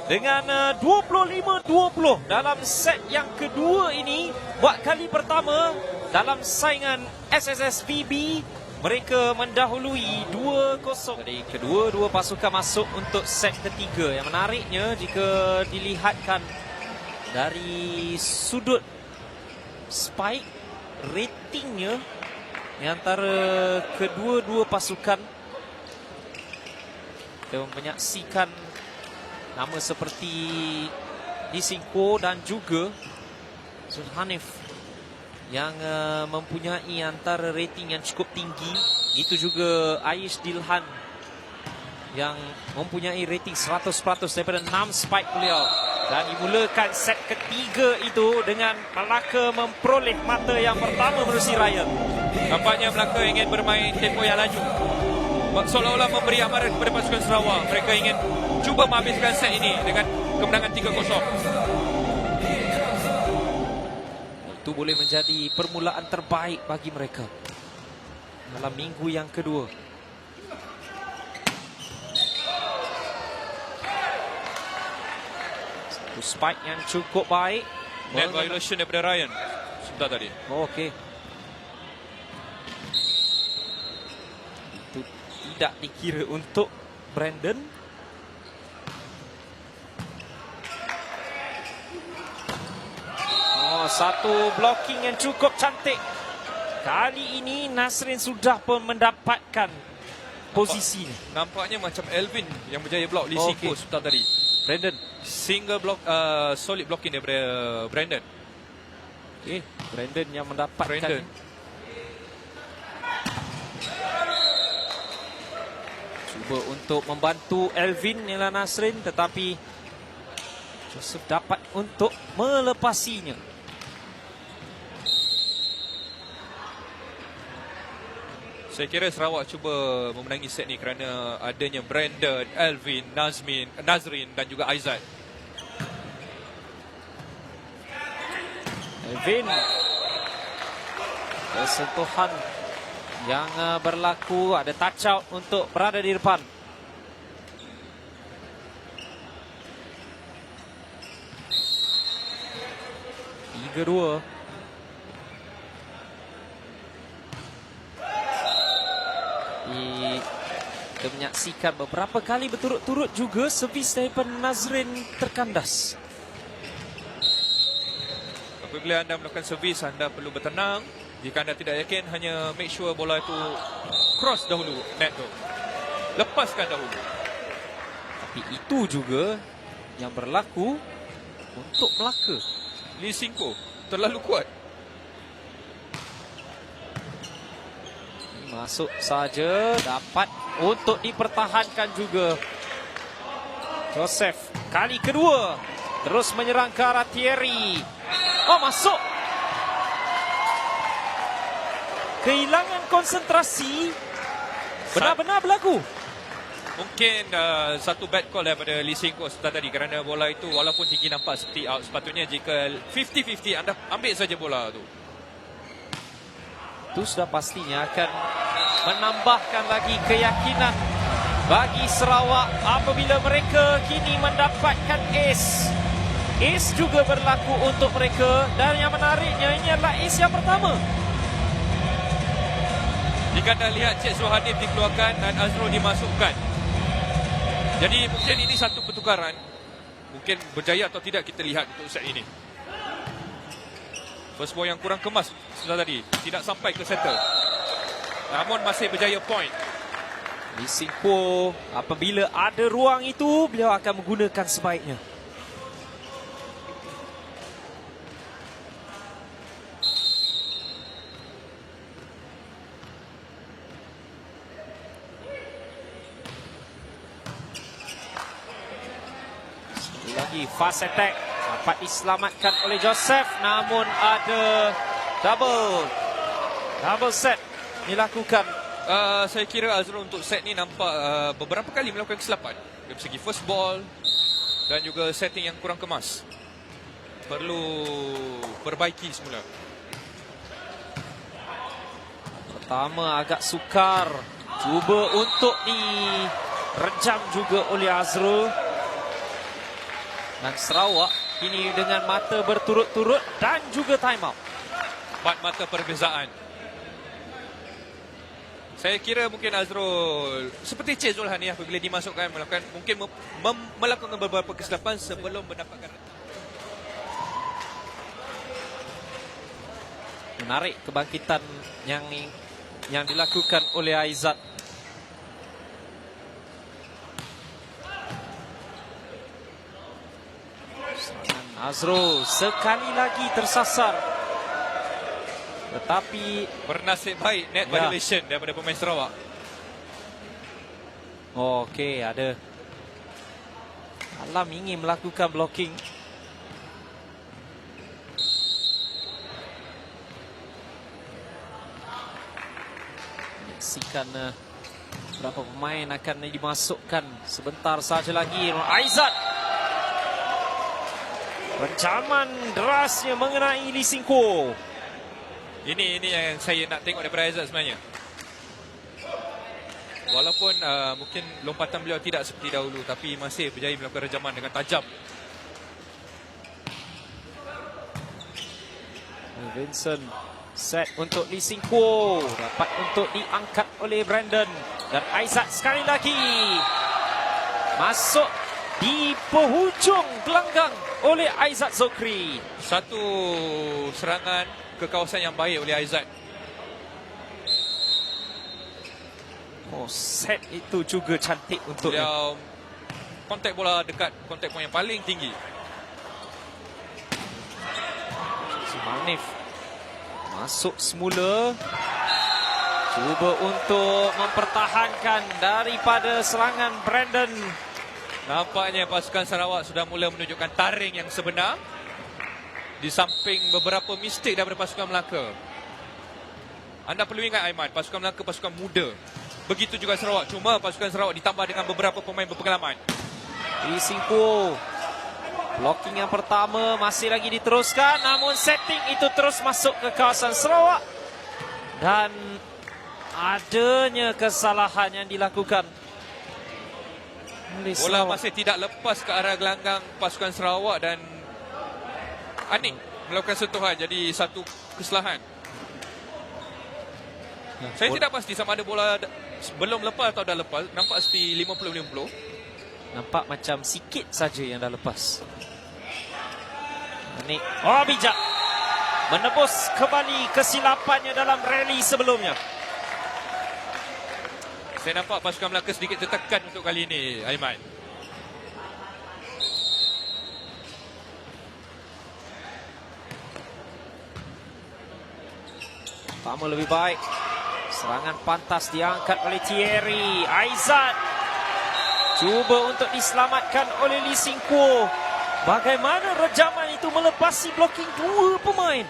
dengan 25-20 dalam set yang kedua ini, buat kali pertama dalam saingan SSSBB, mereka mendahului 2-0. Jadi kedua-dua pasukan masuk untuk set ketiga. Yang menariknya jika dilihatkan dari sudut spike ratingnya antara kedua-dua pasukan, kita menyaksikan nama seperti Lee Singko dan juga Zulhanif yang mempunyai antara rating yang cukup tinggi. Itu juga Aish Dilhan yang mempunyai rating 100% daripada 6 spike beliau. Dan dimulakan set ketiga itu dengan Melaka memperoleh mata yang pertama menerusi Ryan. Nampaknya Melaka ingin bermain tempo yang laju, seolah-olah memberi amaran kepada pasukan Sarawak. Mereka ingin cuba menghabiskan set ini dengan kemenangan 3-0. Itu boleh menjadi permulaan terbaik bagi mereka dalam minggu yang kedua. Satu spike yang cukup baik. Net violation daripada Ryan sebentar tadi. Okey. Itu tidak dikira untuk Brandon. Satu blocking yang cukup cantik. Kali ini Nasrin sudah pun mendapatkan posisi. Nampaknya macam Elvin yang berjaya block Lee Singko sebentar tadi. Brandon. Single block, solid blocking daripada Brandon. Okay. Brandon yang mendapatkan. Brandon. Cuba untuk membantu Elvin ialah Nasrin, tetapi Joseph dapat untuk melepasinya. Saya kira Sarawak cuba memenangi set ni kerana adanya Brandon, Elvin, Nazrin dan juga Aizat. Elvin, sentuhan yang berlaku, ada touch out untuk berada di depan. Kedua. Kita menyaksikan beberapa kali berturut-turut juga servis daripada Nazrin terkandas. Apabila anda melakukan servis, anda perlu bertenang. Jika anda tidak yakin, hanya make sure bola itu cross dahulu net tu. Lepaskan dahulu. Tapi itu juga yang berlaku untuk Melaka. Lee Singko terlalu kuat. Masuk saja, dapat untuk dipertahankan juga. Joseph kali kedua terus menyerang ke arah Thierry. Oh, masuk. Kehilangan konsentrasi benar-benar berlaku. Mungkin satu bad call daripada Lee Singko sebentar tadi, kerana bola itu walaupun tinggi nampak seperti out. Sepatutnya jika 50-50 anda ambil saja bola tu. Itu sudah pastinya akan menambahkan lagi keyakinan bagi Sarawak apabila mereka kini mendapatkan ace. Ace juga berlaku untuk mereka, dan yang menariknya ini adalah ace yang pertama. Jika anda lihat Cik Zulhanif dikeluarkan dan Azrul dimasukkan, jadi mungkin ini satu pertukaran Mungkin berjaya atau tidak kita lihat untuk set ini. First ball yang kurang kemas sudah tadi, tidak sampai ke settle. Namun masih berjaya point. Lee Sin Kwo, apabila ada ruang itu, beliau akan menggunakan sebaiknya. Sekali lagi fast attack dapat diselamatkan oleh Joseph, namun ada double set dilakukan. Saya kira Azrul untuk set ni nampak beberapa kali melakukan kesilapan dari segi first ball dan juga setting yang kurang kemas. Perlu perbaiki semula. Pertama agak sukar, cuba untuk direjam juga oleh Azrul. Dan Sarawak kini dengan mata berturut-turut dan juga time out. 4 mata perbezaan. Saya kira mungkin Azrul seperti Cik Zulhan ni apabila dimasukkan melakukan beberapa kesilapan sebelum mendapatkan. Menarik kebangkitan yang dilakukan oleh Aizat. Serangan Azrul sekali lagi tersasar. Tetapi Bernasib baik net violation daripada pemain Sarawak. Okey, ada Alam ingin melakukan blocking. Saksikan berapa pemain akan dimasukkan sebentar saja lagi. Aizat, rencaman derasnya mengenai Lee Sin Kwo. Ini yang saya nak tengok daripada Aizat sebenarnya. Walaupun mungkin lompatan beliau tidak seperti dahulu, tapi masih berjaya melakukan rejaman dengan tajam. Vincent set untuk Lee Sin Kwo, dapat untuk diangkat oleh Brandon. Dan Aizat sekali lagi masuk di penghujung gelanggang oleh Aizat Zokri. Satu serangan ke kawasan yang baik oleh Aizat. Set itu juga cantik untuk beliau. Kontak bola dekat kontak point yang paling tinggi. Manif masuk semula, cuba untuk mempertahankan daripada serangan Brandon. Nampaknya pasukan Sarawak sudah mula menunjukkan taring yang sebenar di samping beberapa mistik daripada pasukan Melaka. Anda perlu ingat Aiman, pasukan Melaka pasukan muda. Begitu juga Sarawak, cuma pasukan Sarawak ditambah dengan beberapa pemain berpengalaman. Lee Sin Kwo, blocking yang pertama masih lagi diteruskan, namun setting itu terus masuk ke kawasan Sarawak. Dan adanya kesalahan yang dilakukan. Bola masih tidak lepas ke arah gelanggang pasukan Sarawak dan Anik melakukan sentuhan, jadi satu kesalahan. Saya tidak pasti sama ada bola belum lepas atau dah lepas. Nampak seperti 50-50. Nampak macam sikit saja yang dah lepas. Anik, bijak menebus kembali kesilapannya dalam rally sebelumnya. Saya nampak pasukan Melaka sedikit tertekan untuk kali ini, Aiman. Pertama lebih baik. Serangan pantas diangkat oleh Thierry. Aizat cuba untuk diselamatkan oleh Lee Sin Kwo. Bagaimana rejaman itu melepasi blocking dua pemain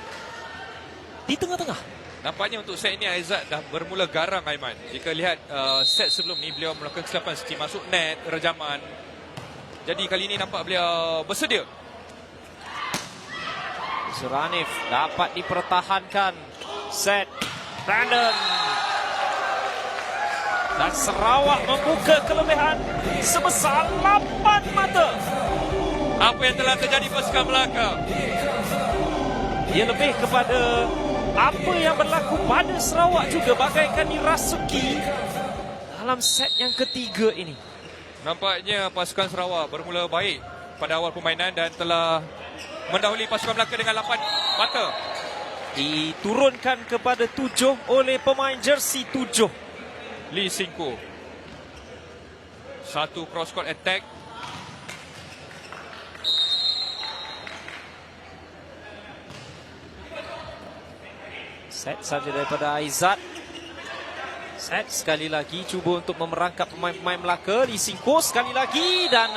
di tengah-tengah. Nampaknya untuk set ini Aizat dah bermula garang, Aiman. Jika lihat set sebelum ni beliau melakukan kesilapan seperti masuk net, rejaman. Jadi kali ini nampak beliau bersedia. Suranif dapat dipertahankan. Set Brandon. Dan Sarawak membuka kelebihan sebesar 8 mata. Apa yang telah terjadi pasukan Melaka? Ia lebih kepada apa yang berlaku pada Sarawak juga bagaikan dirasuki dalam set yang ketiga ini. Nampaknya pasukan Sarawak bermula baik pada awal permainan dan telah mendahului pasukan Melaka dengan 8 mata. Diturunkan kepada 7 oleh pemain jersey 7. Lee Sin Koo. Satu cross court attack. Set saja daripada Aizat. Set sekali lagi cuba untuk memerangkap pemain-pemain Melaka. Lee Sin Koo sekali lagi dan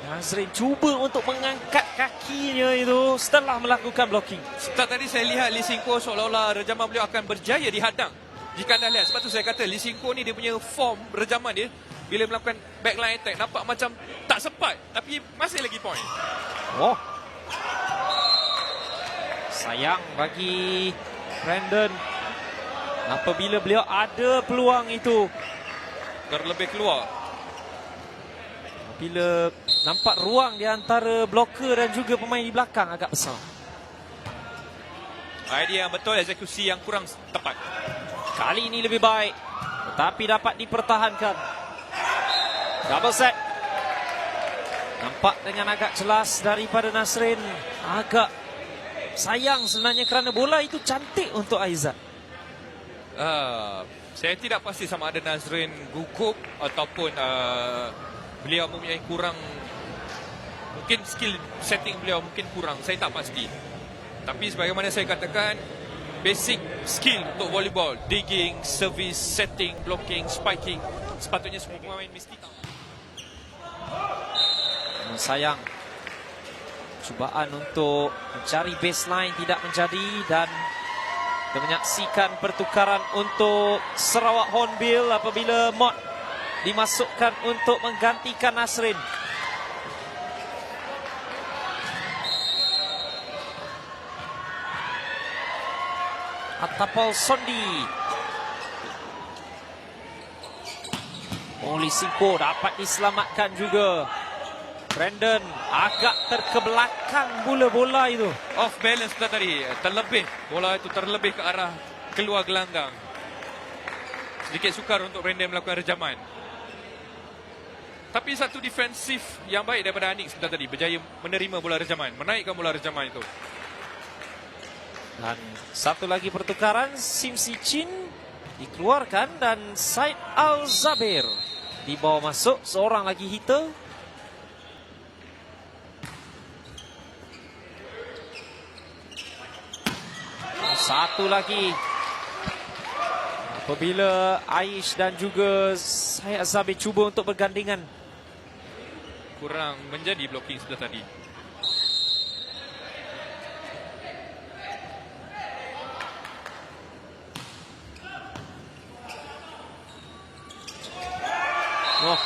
Nazrin cuba untuk mengangkat kakinya itu setelah melakukan blocking. Start tadi saya lihat Lee Sin Koo seolah-olah rejaman beliau akan berjaya dihadang. Jika anda lihat, sebab tu saya kata Lee Sin Koo ni dia punya form rejaman dia bila melakukan backline attack nampak macam tak sempat tapi masih lagi point. Oh. Sayang bagi Brandon apabila beliau ada peluang itu. Terlebih keluar. Bila nampak ruang di antara bloker dan juga pemain di belakang agak besar. Idea yang betul, eksekusi yang kurang tepat. Kali ini lebih baik tetapi dapat dipertahankan. Double set. Nampak dengan agak jelas daripada Nazrin. Agak sayang sebenarnya kerana bola itu cantik untuk Aizat. Saya tidak pasti sama ada Nazrin gugup ataupun beliau mempunyai kurang, mungkin skill setting beliau mungkin kurang, saya tak pasti. Tapi sebagaimana saya katakan, basic skill untuk volleyball, digging, service, setting, blocking, spiking, sepatutnya semua pemain mesti tahu. Sayang, cubaan untuk mencari baseline tidak menjadi dan kita menyaksikan pertukaran untuk Sarawak Hornbill apabila Mott dimasukkan untuk menggantikan Nazrin. Atapal Sondi. Lee Sin Koo dapat diselamatkan juga. Brandon agak terkebelakang bola-bola itu. Off balance tadi, terlebih. Bola itu terlebih ke arah keluar gelanggang. Sedikit sukar untuk Brandon melakukan rejaman. Tapi satu defensif yang baik daripada Anik sebentar tadi. Berjaya menerima bola rejaman, menaikkan bola rejaman itu. Dan satu lagi pertukaran, Sim Si Chin dikeluarkan dan Said Al-Zabir dibawa masuk, seorang lagi hitter. Satu lagi apabila Aish dan juga Said Al-Zabir cuba untuk bergandingan. Kurang menjadi blocking sebentar tadi. Oh,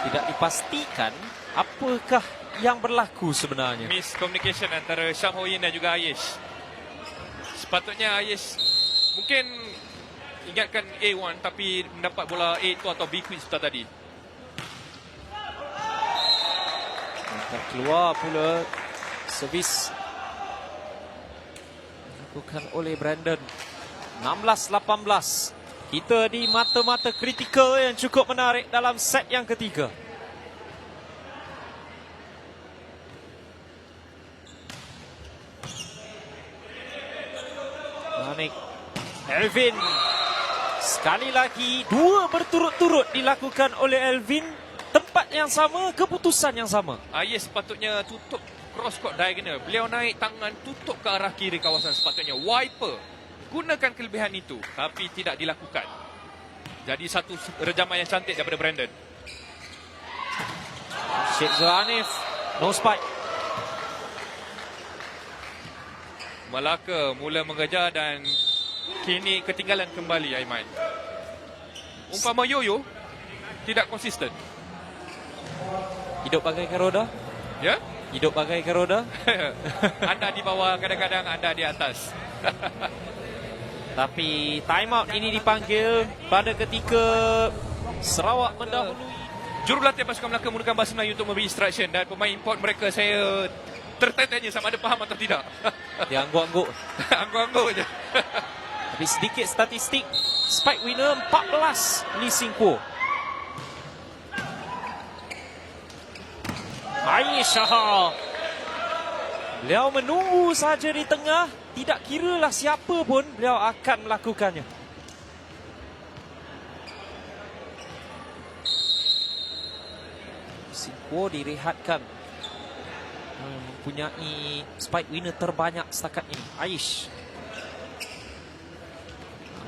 tidak dipastikan apakah yang berlaku sebenarnya. Miscommunication antara Syam Ho Yin dan juga Aish. Sepatutnya Aish mungkin ingatkan A1 tapi mendapat bola A2 atau B quiz sebentar tadi. Keluar pula servis dilakukan oleh Brandon. 16-18. Kita di mata-mata kritikal yang cukup menarik dalam set yang ketiga. Manik Elvin. Sekali lagi dua berturut-turut dilakukan oleh Elvin. Tempat yang sama, keputusan yang sama. Aish sepatutnya tutup cross court diagonal. Beliau naik tangan tutup ke arah kiri kawasan sepatutnya. Wiper. Gunakan kelebihan itu. Tapi tidak dilakukan. Jadi satu rejaman yang cantik daripada Brandon. Sheikh Zulhanif. No spike. Melaka mula mengejar dan kini ketinggalan kembali Aiman. Umpama Yoyo tidak konsisten. Hidup bagaikan roda. Ya? Hidup bagaikan roda. Anda di bawah, kadang-kadang anda di atas. Tapi time out ini dipanggil pada ketika Sarawak mendahului. Jurulatih pasukan Melaka menggunakan bahasa Melayu untuk memberi instruction dan pemain import mereka saya tertanya sama ada faham atau tidak. Dia angguk-angguk. Angguk-angguk je. Tapi sedikit statistik. Spike winner 14 Lee Sin Koo. Aisyah. Beliau menunggu saja di tengah. Tidak kiralah siapa pun beliau akan melakukannya. Singapura direhatkan. Mempunyai spike winner terbanyak setakat ini. Aish.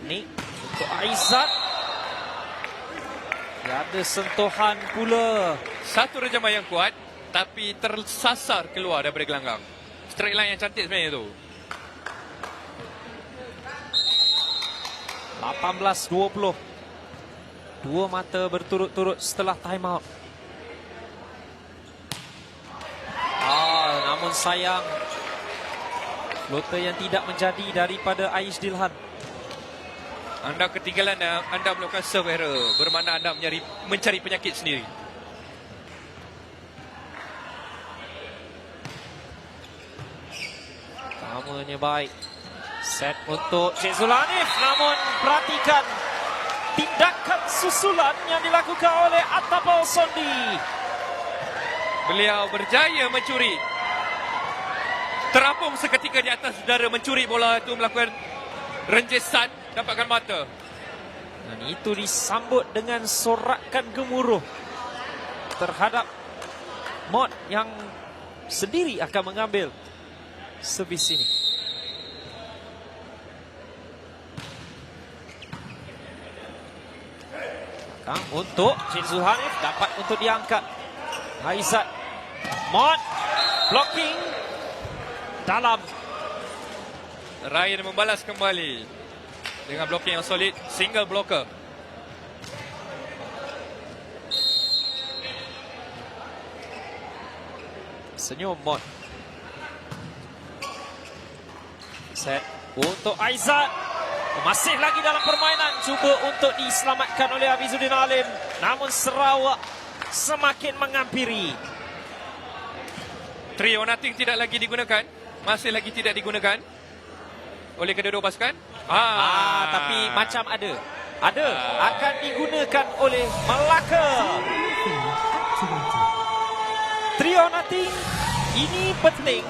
Ini untuk Aizat. Ada sentuhan pula. Satu rejaman yang kuat, tapi tersasar keluar daripada gelanggang. Straight line yang cantik sebenarnya tu. 18-20. Dua mata berturut-turut setelah time out. Namun sayang, floater yang tidak menjadi daripada Aish Dilhan. Anda ketinggalan, anda melakukan serve error, bermakna anda mencari penyakit sendiri. Pertamanya baik. Set untuk Cik Zulhanif. Namun perhatikan tindakan susulan yang dilakukan oleh Atapal Sondi. Beliau berjaya mencuri. Terapung seketika di atas udara, mencuri bola itu, melakukan renjesan, dapatkan mata. Dan itu disambut dengan sorakan gemuruh terhadap Mod yang sendiri akan mengambil servis ini. Untuk Cik Zulhanif, dapat untuk diangkat. Aizat. Mod blocking dalam. Ryan membalas kembali dengan blocking yang solid, single blocker. Senyum Mod. Set untuk Aizat. Masih lagi dalam permainan. Cuba untuk diselamatkan oleh Abizuddin Alim. Namun Sarawak semakin mengampiri. 3 on nothing tidak lagi digunakan. Masih lagi tidak digunakan oleh kedua-dua pasukan. Tapi macam ada. Akan digunakan oleh Melaka. 3 on nothing. Ini penting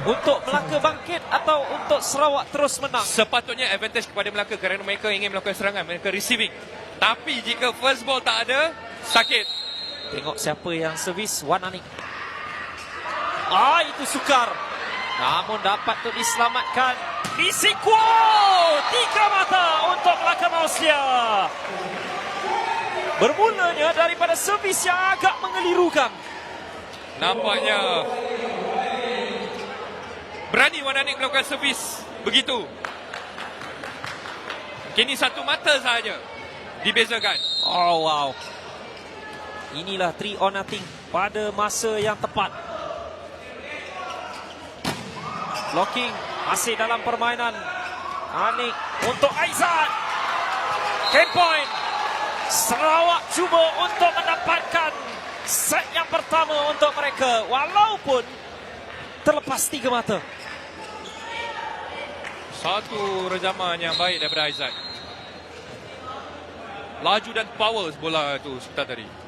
untuk Melaka bangkit atau untuk Sarawak terus menang. Sepatutnya advantage kepada Melaka kerana mereka ingin melakukan serangan, mereka receiving. Tapi jika first ball tak ada, sakit. Tengok siapa yang servis, Wan Anik. Itu sukar. Namun dapat untuk diselamatkan. Risiko 3 mata untuk Melaka Malaysia. Bermulanya daripada servis yang agak mengelirukan. Nampaknya berani Wan Anik melakukan servis begitu. Kini 1 mata sahaja dibezakan. Wow. Inilah 3 on nothing pada masa yang tepat. Blocking masih dalam permainan. Anik untuk Aizat. Game point. Sarawak cuba untuk mendapatkan set yang pertama untuk mereka. Walaupun terlepas 3 mata. Satu rejaman yang baik daripada Aizat. Laju dan power bola itu sebentar tadi.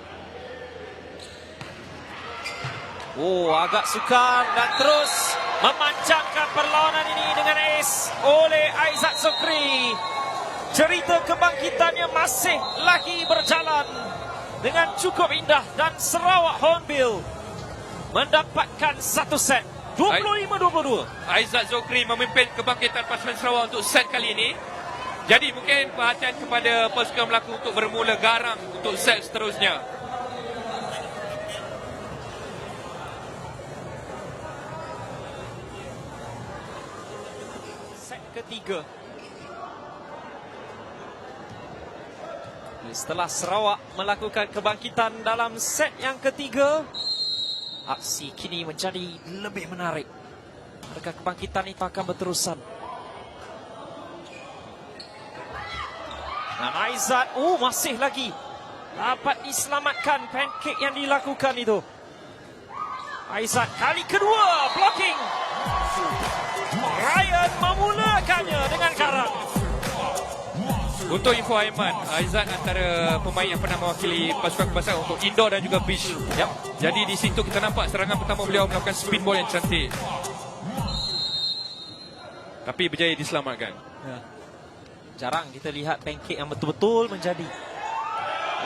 Agak sukar dan terus memancangkan perlawanan ini dengan ace oleh Aizat Zokri. Cerita kebangkitannya masih lagi berjalan dengan cukup indah dan Sarawak Hornbill mendapatkan 1 set 25-22. Aizat Zokri memimpin kebangkitan pasukan Sarawak untuk set kali ini. Jadi mungkin perhatian kepada pasukan Melaka untuk bermula garang untuk set seterusnya. Set ketiga. Setelah Sarawak melakukan kebangkitan dalam set yang ketiga, aksi kini menjadi lebih menarik. Adakah kebangkitan itu akan berterusan? Dan Aizat, masih lagi dapat diselamatkan pancake yang dilakukan itu. Aizat kali kedua blocking. Ryan memulakannya dengan karat. Untuk info Aiman, Aizat antara pemain yang pernah mewakili pasukan kebangsaan untuk indoor dan juga beach. Yap. Jadi di situ kita nampak serangan pertama beliau melakukan spin ball yang cantik. Tapi berjaya diselamatkan. Ya. Jarang kita lihat pancake yang betul-betul menjadi.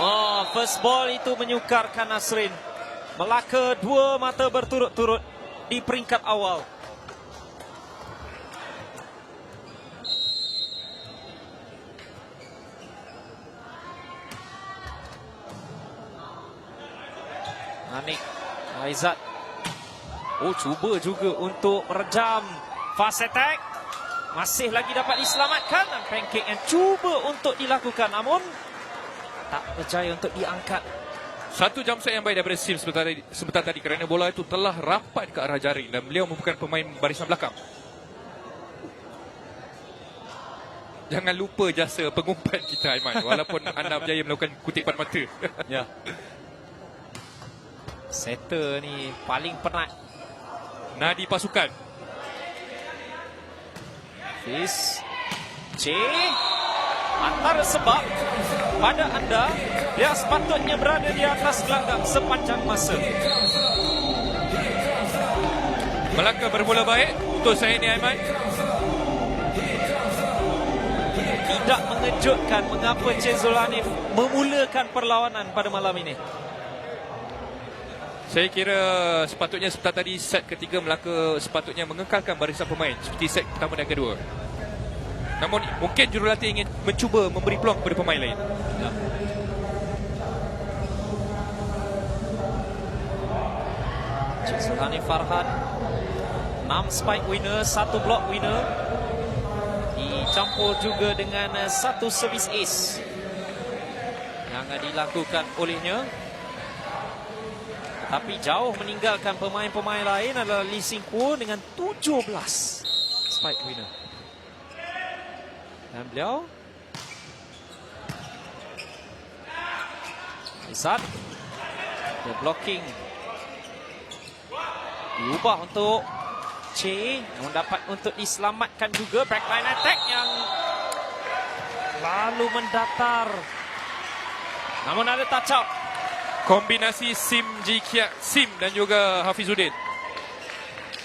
Oh, first ball itu menyukarkan Nasrin. Melaka 2 mata berturut-turut di peringkat awal. Anik Aizat. Oh, cuba juga untuk merejam. Fast attack. Masih lagi dapat diselamatkan. Dan pancake yang cuba untuk dilakukan. Namun tak berjaya untuk diangkat. Satu jump set yang baik daripada Sim sebentar tadi kerana bola itu telah rapat ke arah jaring dan beliau merupakan pemain barisan belakang. Jangan lupa jasa pengumpat kita, Aiman, walaupun anda berjaya melakukan kutipan mata. Ya. Setter ni paling penat. Nadi pasukan. Fis C. Antara sebab pada anda, dia sepatutnya berada di atas gelanggang sepanjang masa. Melaka bermula baik untuk saya ni, Aiman. Tidak mengejutkan mengapa Cik Zulhanif memulakan perlawanan pada malam ini. Saya kira sepatutnya sebentar tadi set ketiga Melaka sepatutnya mengekalkan barisan pemain seperti set pertama dan kedua. Namun mungkin jurulatih ingin mencuba memberi peluang kepada pemain lain. Ya. Cik Zulhanif Farhan 6 spike winner, 1 block winner. Dicampur juga dengan 1 servis ace yang dilakukan olehnya. Tapi jauh meninggalkan pemain-pemain lain adalah Lee Sin Kwo dengan 17 spike winner. Dan beliau Izzat, the blocking diubah untuk C, yang dapat untuk diselamatkan juga. Backline attack yang lalu mendatar, namun ada touch out. Kombinasi Sim Ji Kiat Sim dan juga Hafizuddin.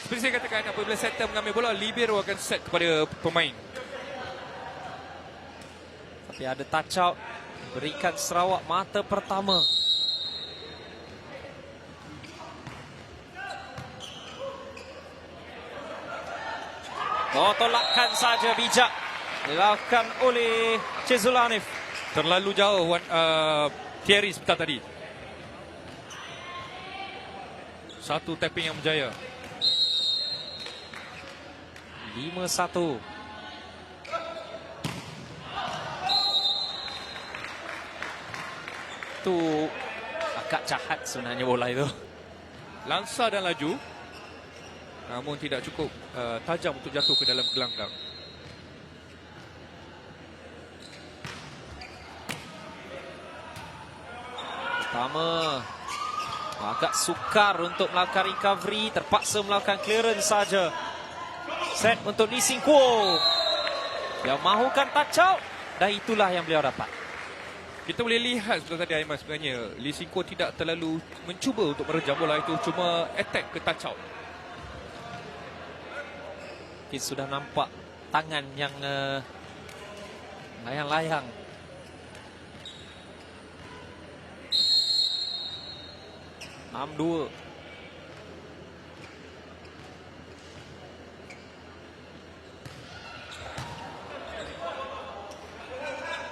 Seperti saya katakan, apabila setter mengambil bola, libero akan set kepada pemain. Tapi ada touch out, berikan Sarawak mata pertama. Oh, tolakkan saja bijak dilakukan oleh Cik Zulhanif. Terlalu jauh Thierry sebentar tadi. Satu tapping yang berjaya. 5-1. Itu agak jahat sebenarnya bola itu. Langsa dan laju, namun tidak cukup tajam untuk jatuh ke dalam gelanggang. Pertama, agak sukar untuk melakukan recovery, terpaksa melakukan clearance saja. Set untuk Lee Sin Kwo. Dia mahukan touch out dan itulah yang beliau dapat. Kita boleh lihat sebentar tadi, Aiman, sebenarnya Lee Sin Kwo tidak terlalu mencuba untuk merejam bola itu, cuma attack ke touch out. Kita sudah nampak tangan yang layang-layang. Dua.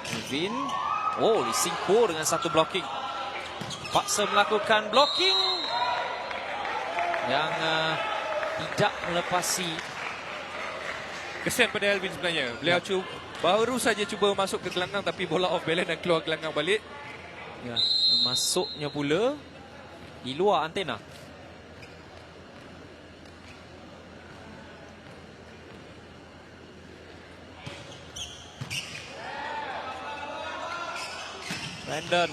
Kevin. Oh, Lee Sin Kwo dengan satu blocking. Paksa melakukan blocking yang tidak melepasi. Kesian pada Alvin sebenarnya. Beliau baru saja cuba masuk ke gelanggang tapi bola off balance dan keluar gelanggang balik. Ya, masuknya pula di luar antena. Brandon.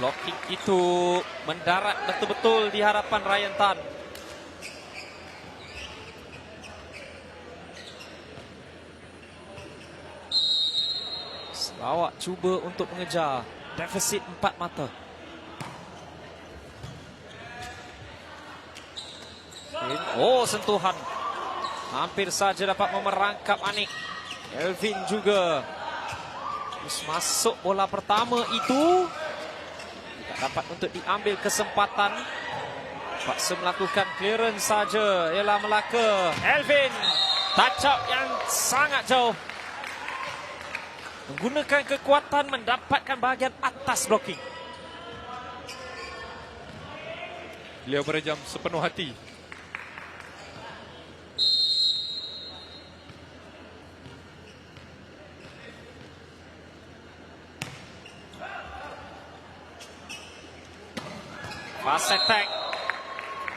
Blocking itu mendarat betul-betul di hadapan Ryan Tan. Lawak cuba untuk mengejar defisit 4 mata. Oh, sentuhan. Hampir saja dapat memerangkap Anik. Elvin juga. Terus masuk bola pertama itu. Tidak dapat untuk diambil kesempatan. Paksa melakukan clearance saja. Ialah Melaka. Elvin. Touch up yang sangat jauh. Menggunakan kekuatan mendapatkan bahagian atas blocking. Beliau berejam sepenuh hati. Fast attack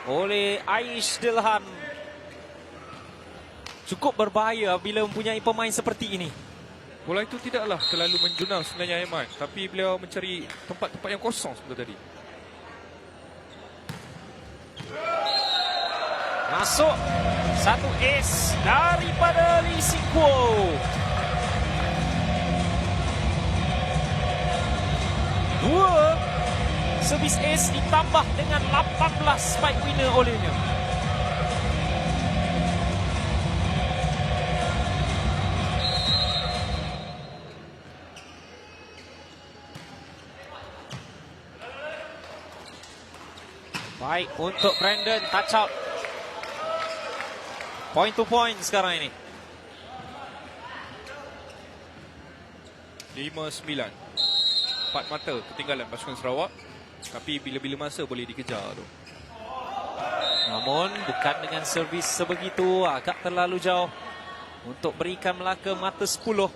oleh Aish Dilhan. Cukup berbahaya bila mempunyai pemain seperti ini. Bola itu tidaklah terlalu menjunal sebenarnya Aiman, tapi beliau mencari tempat-tempat yang kosong seperti tadi. Masuk satu ace daripada Lee Sin Kwo. Dua servis ace ditambah dengan 18 spike winner olehnya. Baik untuk Brandon, touch out. Point to point sekarang ini. 5-9. 4 mata ketinggalan pasukan Sarawak. Tapi bila-bila masa boleh dikejar tu. Namun bukan dengan servis sebegitu, agak terlalu jauh untuk berikan Melaka mata 10.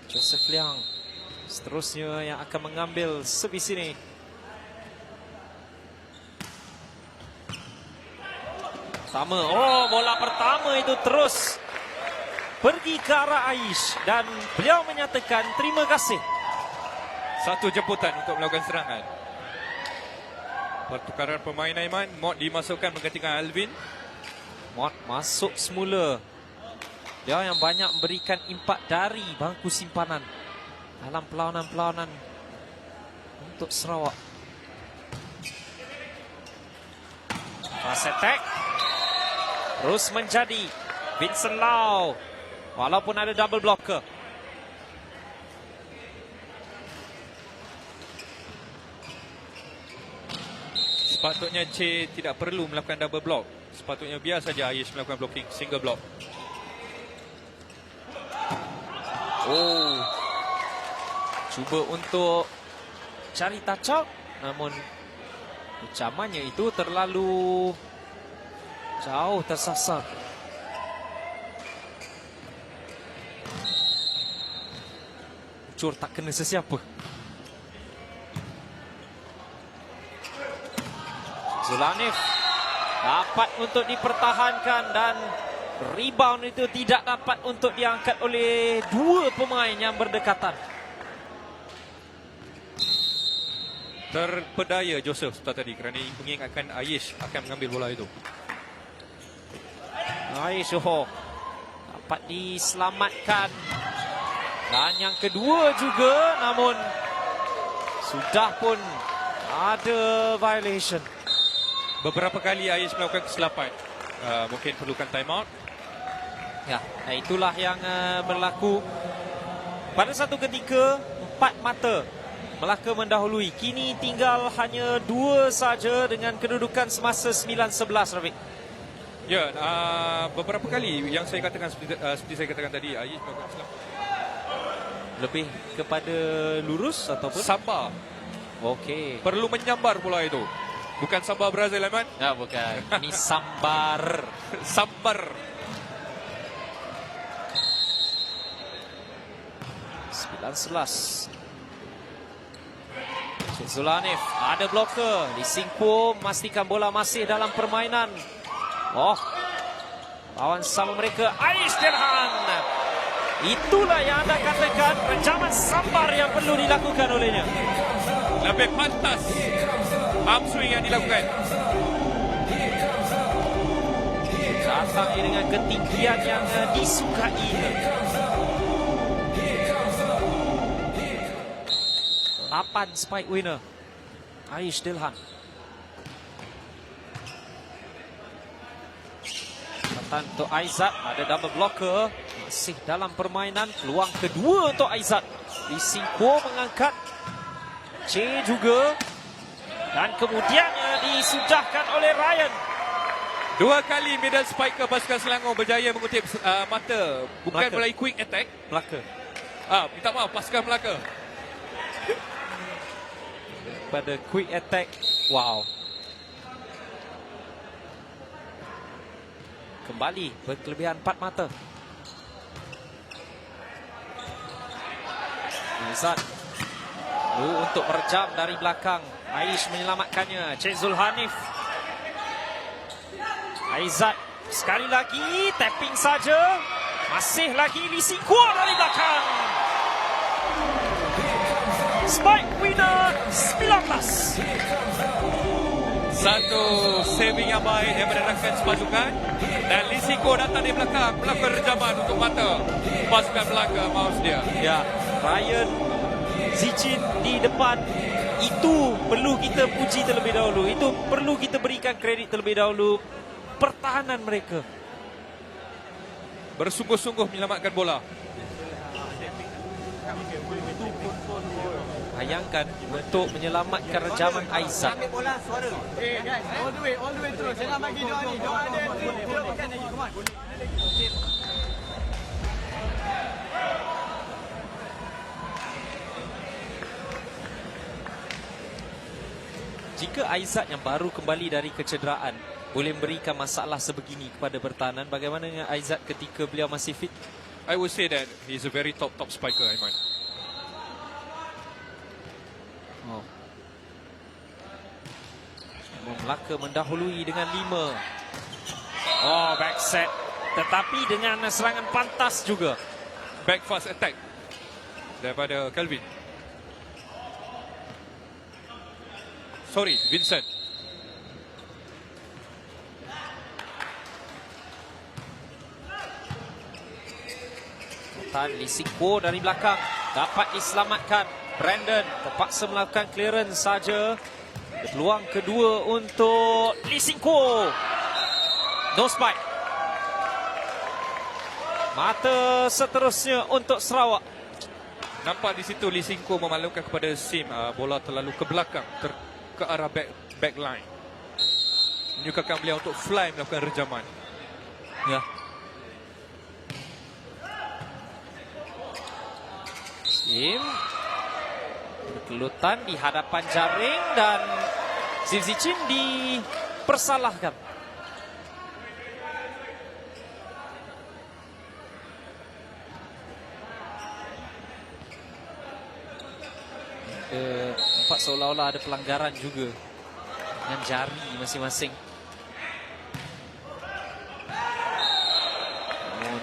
Joseph Liang seterusnya yang akan mengambil servis ini. Bola pertama itu terus pergi ke arah Aish dan beliau menyatakan terima kasih. Satu jemputan untuk melakukan serangan. Pertukaran pemain Aiman. Mott dimasukkan menggantikan Alvin. Mott masuk semula. Dia yang banyak memberikan impak dari bangku simpanan dalam perlawanan-perlawanan untuk Sarawak. Fast attack. Terus menjadi Vincent Lau. Walaupun ada double blocker. Sepatutnya C tidak perlu melakukan double block. Sepatutnya biar saja Aish melakukan blocking single block. Cuba untuk cari touch out. Namun ancamannya itu terlalu jauh tersasar. Ucur tak kena sesiapa. Zulanif dapat untuk dipertahankan dan rebound itu tidak dapat untuk diangkat oleh dua pemain yang berdekatan. Terpedaya Joseph setelah tadi kerana mengingatkan Aish akan mengambil bola itu. Aish dapat diselamatkan. Dan yang kedua juga, namun sudah pun ada violation. Beberapa kali Aish melakukan kesilapan. Mungkin perlukan time out. Ya, itulah yang berlaku. Pada satu ketika 4 mata Melaka mendahului. Kini tinggal hanya 2 saja dengan kedudukan semasa 9-11, Rafiq. Ya, beberapa kali yang saya katakan seperti saya katakan tadi, Aish melakukan kesilapan. Lebih kepada lurus ataupun sabar. Okey. Perlu menyambar bola itu. Bukan sambar Brazil, Aiman? Ya, bukan. Ini sambar. Sambar. 9-11. Syed Zulanif ada blocker. Lee Sin Kwo memastikan bola masih dalam permainan. Lawan sama mereka Aish Dilhan. Itulah yang anda katakan rencaman sambar yang perlu dilakukan olehnya. Lebih pantas arm swing yang dilakukan. Datang dengan ketinggian yang disukai. 8 spike winner Aish Dilhan. Catatan untuk Aizat, ada double blocker. Masih dalam permainan, peluang kedua untuk Aizat. Lee Sin Kwo mengangkat, C juga, dan kemudian disudahkan oleh Ryan. 2 kali middle spiker pasukan Selangor berjaya mengutip mata. Bukan Melaka. melalui quick attack. Melaka. Minta maaf, pasukan Melaka. Pada quick attack. Wow. Kembali berkelebihan 4 mata. Aizat untuk merejam dari belakang. Aish menyelamatkannya. Cik Zulhanif. Aizat sekali lagi tapping saja. Masih lagi Lee Sin Kwo dari belakang. Spike winner 19. Satu saving yang baik yang menerangkan sepasukan. Dan Lee Sin Kwo datang di belakang melakukan rejaman untuk mata pasukan Melaka. Maaf dia. Ya, Ryan Zichin di depan. Itu perlu kita puji terlebih dahulu. Itu perlu kita berikan kredit terlebih dahulu. Pertahanan mereka bersungguh-sungguh menyelamatkan bola. Bayangkan untuk menyelamatkan rejaman Aizat. Ambil bola suara. Guys, all the way terus. Jangan bagi doa ni. Doa ada. Doakan lagi. Come on. Jika Aizat yang baru kembali dari kecederaan boleh memberikan masalah sebegini kepada pertahanan, bagaimana dengan Aizat ketika beliau masih fit? I would say that he's a very top spiker, Aiman. Oh. Melaka mendahului dengan 5. Oh, back set. Tetapi dengan serangan pantas juga. Back fast attack daripada Kelvin. Sorry, Vincent. Lee Sin Kwo dari belakang dapat diselamatkan. Brandon terpaksa melakukan clearance saja. Peluang kedua untuk Lee Sin Kwo. No spike. Mata seterusnya untuk Sarawak. Nampak di situ Lee Sin Kwo memalukan kepada Sim. Bola terlalu ke belakang, ke arah back line. Menyukakan beliau untuk fly melakukan rejaman. Ya. Sim berkelutan di hadapan jaring dan Sim Zichin dipersalahkan. Nampak seolah-olah ada pelanggaran juga dengan jari masing-masing. Namun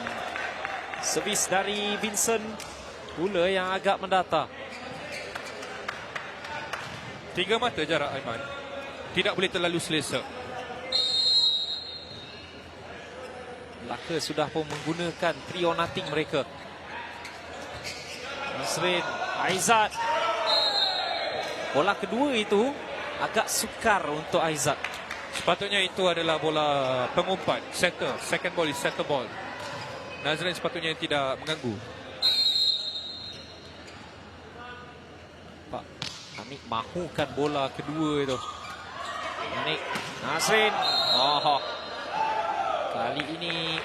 servis dari Vincent pula yang agak mendata. 3 mata jarak, Aiman. Tidak boleh terlalu selesa. Melaka sudah pun menggunakan trio nothing mereka. Nasrin, Aizat. Bola kedua itu agak sukar untuk Aizat. Sepatutnya itu adalah bola pengumpat, setter. Second ball is setter ball. Nazrin sepatutnya tidak mengganggu. Pak, Hamid mahukan bola kedua itu. Manik, Nazrin. Oh, kali ini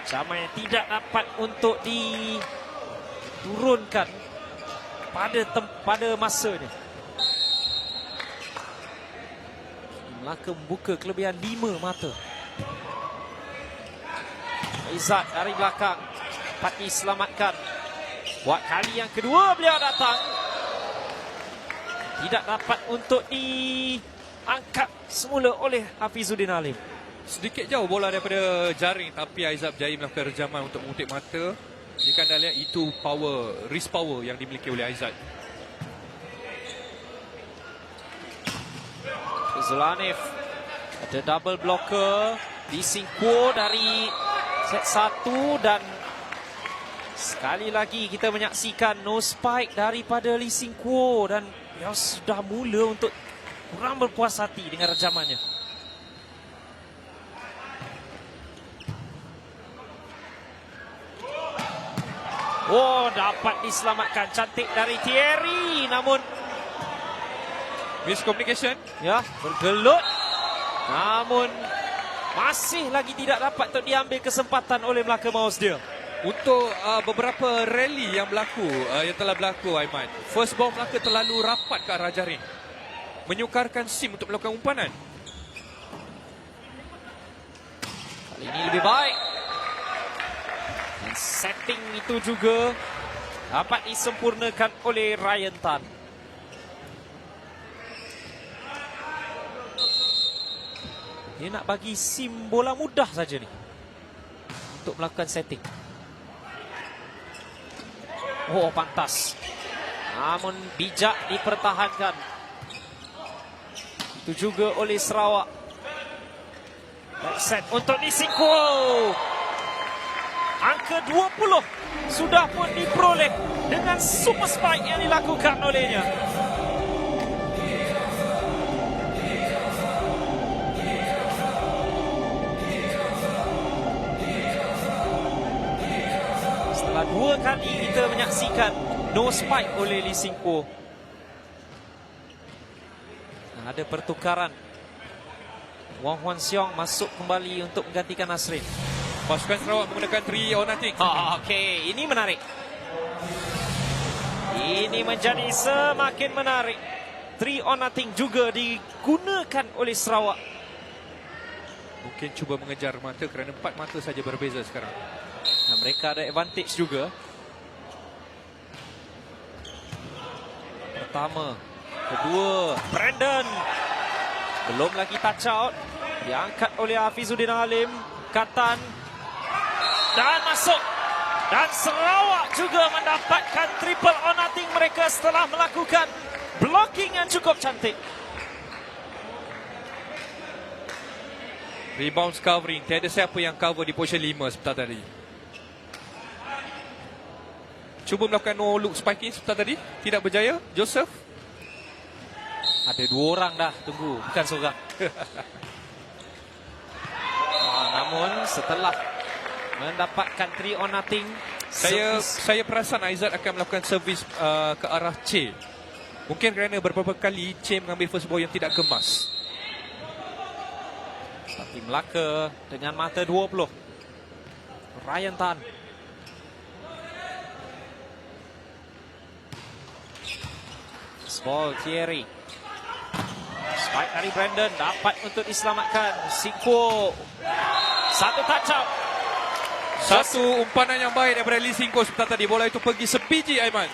Jamai tidak dapat untuk diturunkan pada masanya. Melaka membuka kelebihan 5 mata. Aizat dari belakang dapat diselamatkan. Buat kali yang kedua beliau datang. Tidak dapat untuk diangkat semula oleh Hafizuddin Alim. Sedikit jauh bola daripada jaring, tapi Aizat berjaya melakukan rejaman untuk mengutip mata. Jika anda lihat, itu power, wrist power yang dimiliki oleh Aizat. Zulanif. Ada double blocker. Lee Sin Kwo dari set 1 dan sekali lagi kita menyaksikan no spike daripada Lee Sin Kwo dan dia sudah mula untuk kurang berpuas hati dengan rejamannya. Oh, dapat diselamatkan cantik dari Thierry, namun miscommunication. ya bergelut, namun masih lagi tidak dapat untuk diambil kesempatan oleh Melaka Maus dia. Untuk beberapa rally yang telah berlaku, Aiman, first ball Melaka terlalu rapat ke arah jaring, menyukarkan sim untuk melakukan umpanan. Kali ini lebih baik. Dan setting itu juga dapat disempurnakan oleh Ryan Tan. Dia nak bagi sim bola mudah saja ni untuk melakukan setting. Oh, pantas. Namun bijak dipertahankan. Itu juga oleh Sarawak. Back set untuk Lee Sin Kwo. Angka 20 sudah pun diperoleh dengan super spike yang dilakukan olehnya. Setelah 2 kali kita menyaksikan no spike oleh Lee Sin Kwo. Ada pertukaran. Wong Hwan Siong masuk kembali untuk menggantikan Nasrin. Pasukan Sarawak menggunakan 3 or nothing. Okey, ini menarik. Ini menjadi semakin menarik. 3 or nothing juga digunakan oleh Sarawak. Mungkin cuba mengejar mata kerana 4 mata saja berbeza sekarang. Dan mereka ada advantage juga. Pertama, kedua, Brandon. Belum lagi touch out. Diangkat oleh Hafizuddin Halim. Katan. Dan masuk. Dan Sarawak juga mendapatkan triple or nothing mereka setelah melakukan blocking yang cukup cantik. Rebounds covering. Tiada siapa yang cover di position 5 sebentar tadi. Cuba melakukan no look spiking sebentar tadi. Tidak berjaya. Joseph. Ada 2 orang dah tunggu. Bukan seorang. Namun setelah mendapatkan 3 or nothing, Saya perasan Aizat akan melakukan servis ke arah C. Mungkin kerana beberapa kali C mengambil first ball yang tidak kemas. tapi Melaka dengan mata 20. Ryan Tan. Ball Thierry. Spike dari Brandon dapat untuk diselamatkan. Sin Kwo. Satu touch out. Satu umpanan yang baik daripada Lee Sin Kwo sebentar tadi. Bola itu pergi sebiji, Aiman.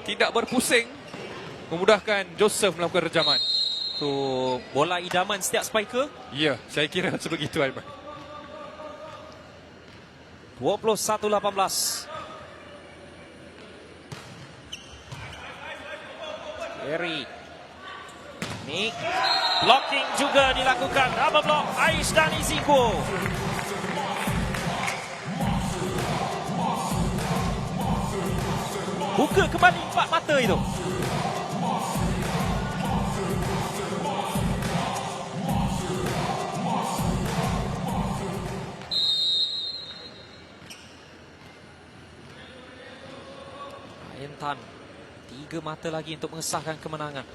Tidak berpusing. Memudahkan Joseph melakukan rejaman. Tu bola idaman setiap spiker. Ya, saya kira sebegitu, Aiman. 21-18. Thierry. Nick. Blocking juga dilakukan. Double block Aish dan Lee Sin Kwo. Buka kembali 4 mata itu. Ryan Tan. 3 mata lagi untuk mengesahkan kemenangan.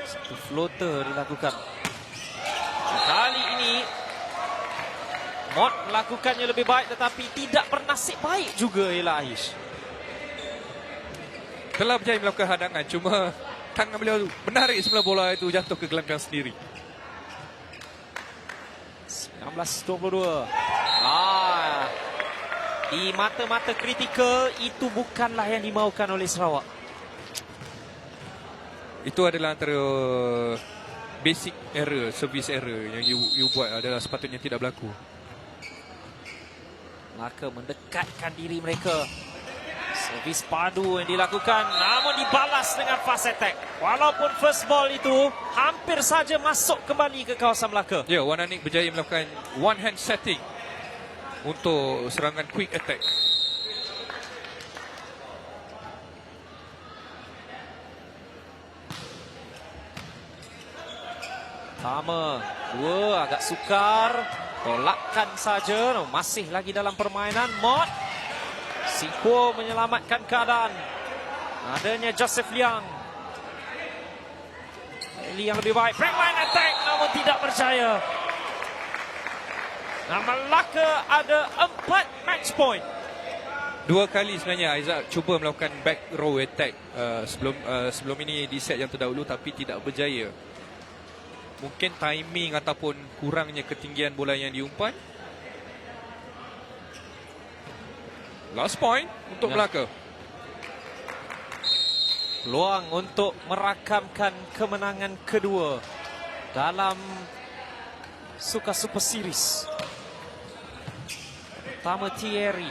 Satu floater dilakukan. Kali ini Mod melakukannya lebih baik tetapi tidak bernasib baik juga ialah Aish. Telah berjaya melakukan hadangan. Cuma tangan beliau menarik sebelah bola itu jatuh ke gelanggang sendiri. 19-22. Di mata-mata kritikal itu bukanlah yang dimaukan oleh Sarawak. Itu adalah antara basic error, service error yang you buat adalah sepatutnya tidak berlaku. Melaka mendekatkan diri mereka Servis padu yang dilakukan, namun dibalas dengan fast attack. Walaupun first ball itu hampir saja masuk kembali ke kawasan Melaka. Ya, Wan Anik berjaya melakukan one hand setting untuk serangan quick attack. Pertama, dua agak sukar. Tolakkan saja, masih lagi dalam permainan. Mod Siko menyelamatkan keadaan. Adanya Joseph Liang. Yang lebih baik. Breakline attack namun tidak berjaya. Nah, Melaka ada 4 match point. Dua kali sebenarnya Aizat cuba melakukan back row attack sebelum ini di set yang terdahulu, tapi tidak berjaya. Mungkin timing ataupun kurangnya ketinggian bola yang diumpan. Last point untuk Melaka. Peluang untuk merakamkan kemenangan kedua dalam Suka Super Series. Pertama Thierry.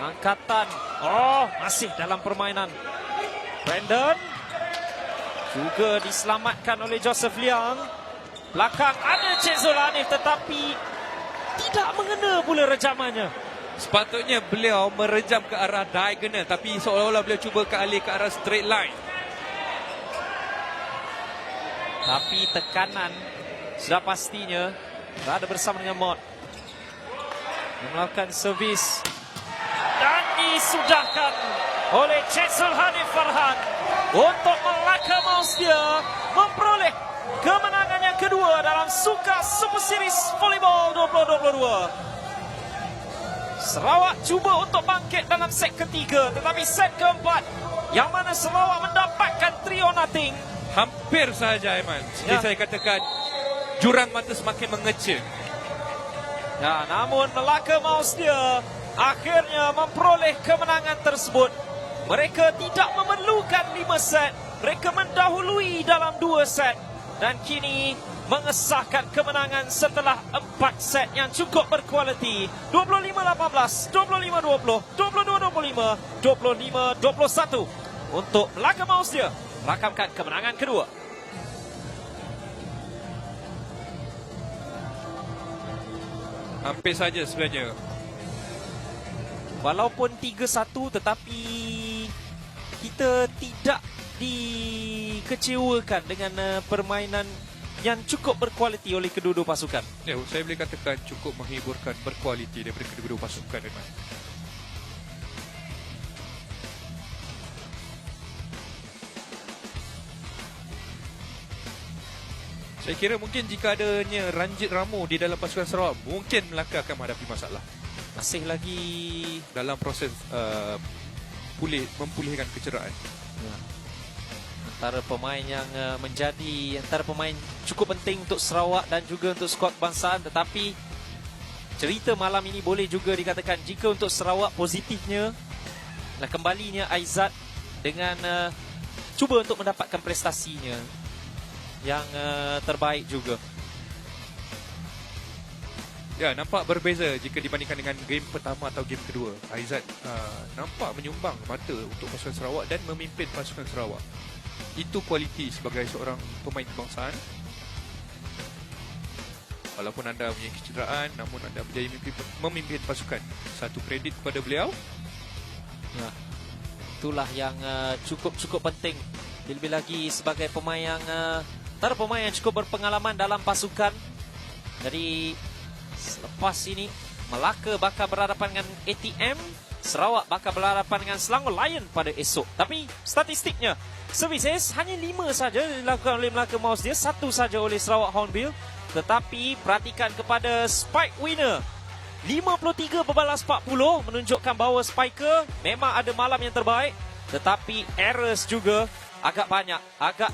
Angkatan. Oh, masih dalam permainan. Brandon. Juga diselamatkan oleh Joseph Liang. Belakang ada Cik Zulhanif tetapi tidak mengena pula rejamannya. Sepatutnya beliau merejam ke arah diagonal, tapi seolah-olah beliau cuba ke arah straight line. Tapi tekanan sudah pastinya berada bersama dengan Mod. Melakukan servis. Dan disudahkan oleh Cik Zulhanif Farhan. Untuk Melaka Mouse dia memperoleh kemenangan yang kedua dalam Suka Super Series Volleyball 2022. Sarawak cuba untuk bangkit dalam set ketiga, tetapi set keempat yang mana Sarawak mendapatkan 3-0. Hampir saja, Aiman. Seperti saya katakan, jurang mata semakin mengecil. Ya, namun Melaka Mouse dia akhirnya memperoleh kemenangan tersebut. Mereka tidak memerlukan 5 set. Mereka mendahului dalam 2 set. Dan kini mengesahkan kemenangan setelah 4 set yang cukup berkualiti. 25-18, 25-20, 22-25, 25-21. Untuk Melaka Mouse dia merakamkan kemenangan kedua. Hampir saja sebenarnya. Walaupun 3-1 tetapi kita tidak dikecewakan dengan permainan yang cukup berkualiti oleh kedua-dua pasukan. Ya, saya boleh katakan cukup menghiburkan, berkualiti daripada kedua-dua pasukan, Aiman. Saya kira mungkin jika adanya Ranjit Ramo di dalam pasukan Sarawak, mungkin Melaka akan menghadapi masalah. Masih lagi dalam proses memulihkan kecederaan. Ya. Antara pemain yang antara pemain cukup penting untuk Sarawak dan juga untuk skuad kebangsaan. Tetapi cerita malam ini boleh juga dikatakan jika untuk Sarawak positifnya kembalinya Aizat dengan cuba untuk mendapatkan prestasinya yang terbaik juga. Ya, nampak berbeza jika dibandingkan dengan game pertama atau game kedua. Aizat nampak menyumbang mata untuk pasukan Sarawak dan memimpin pasukan Sarawak. Itu kualiti sebagai seorang pemain kebangsaan. Walaupun anda punya kecederaan, namun anda berjaya memimpin pasukan. Satu kredit kepada beliau. Ya, itulah yang cukup penting. Lebih lagi sebagai pemain yang antara pemain yang cukup berpengalaman dalam pasukan. Jadi selepas ini Melaka bakal berhadapan dengan ATM, Sarawak bakal berhadapan dengan Selangor Lion pada esok. Tapi statistiknya services hanya 5 saja dilakukan oleh Melaka Mouse dia, 1 saja oleh Sarawak Hornbill. Tetapi perhatikan kepada spike winner 53/40 menunjukkan bahawa spiker memang ada malam yang terbaik. Tetapi errors juga agak banyak, agak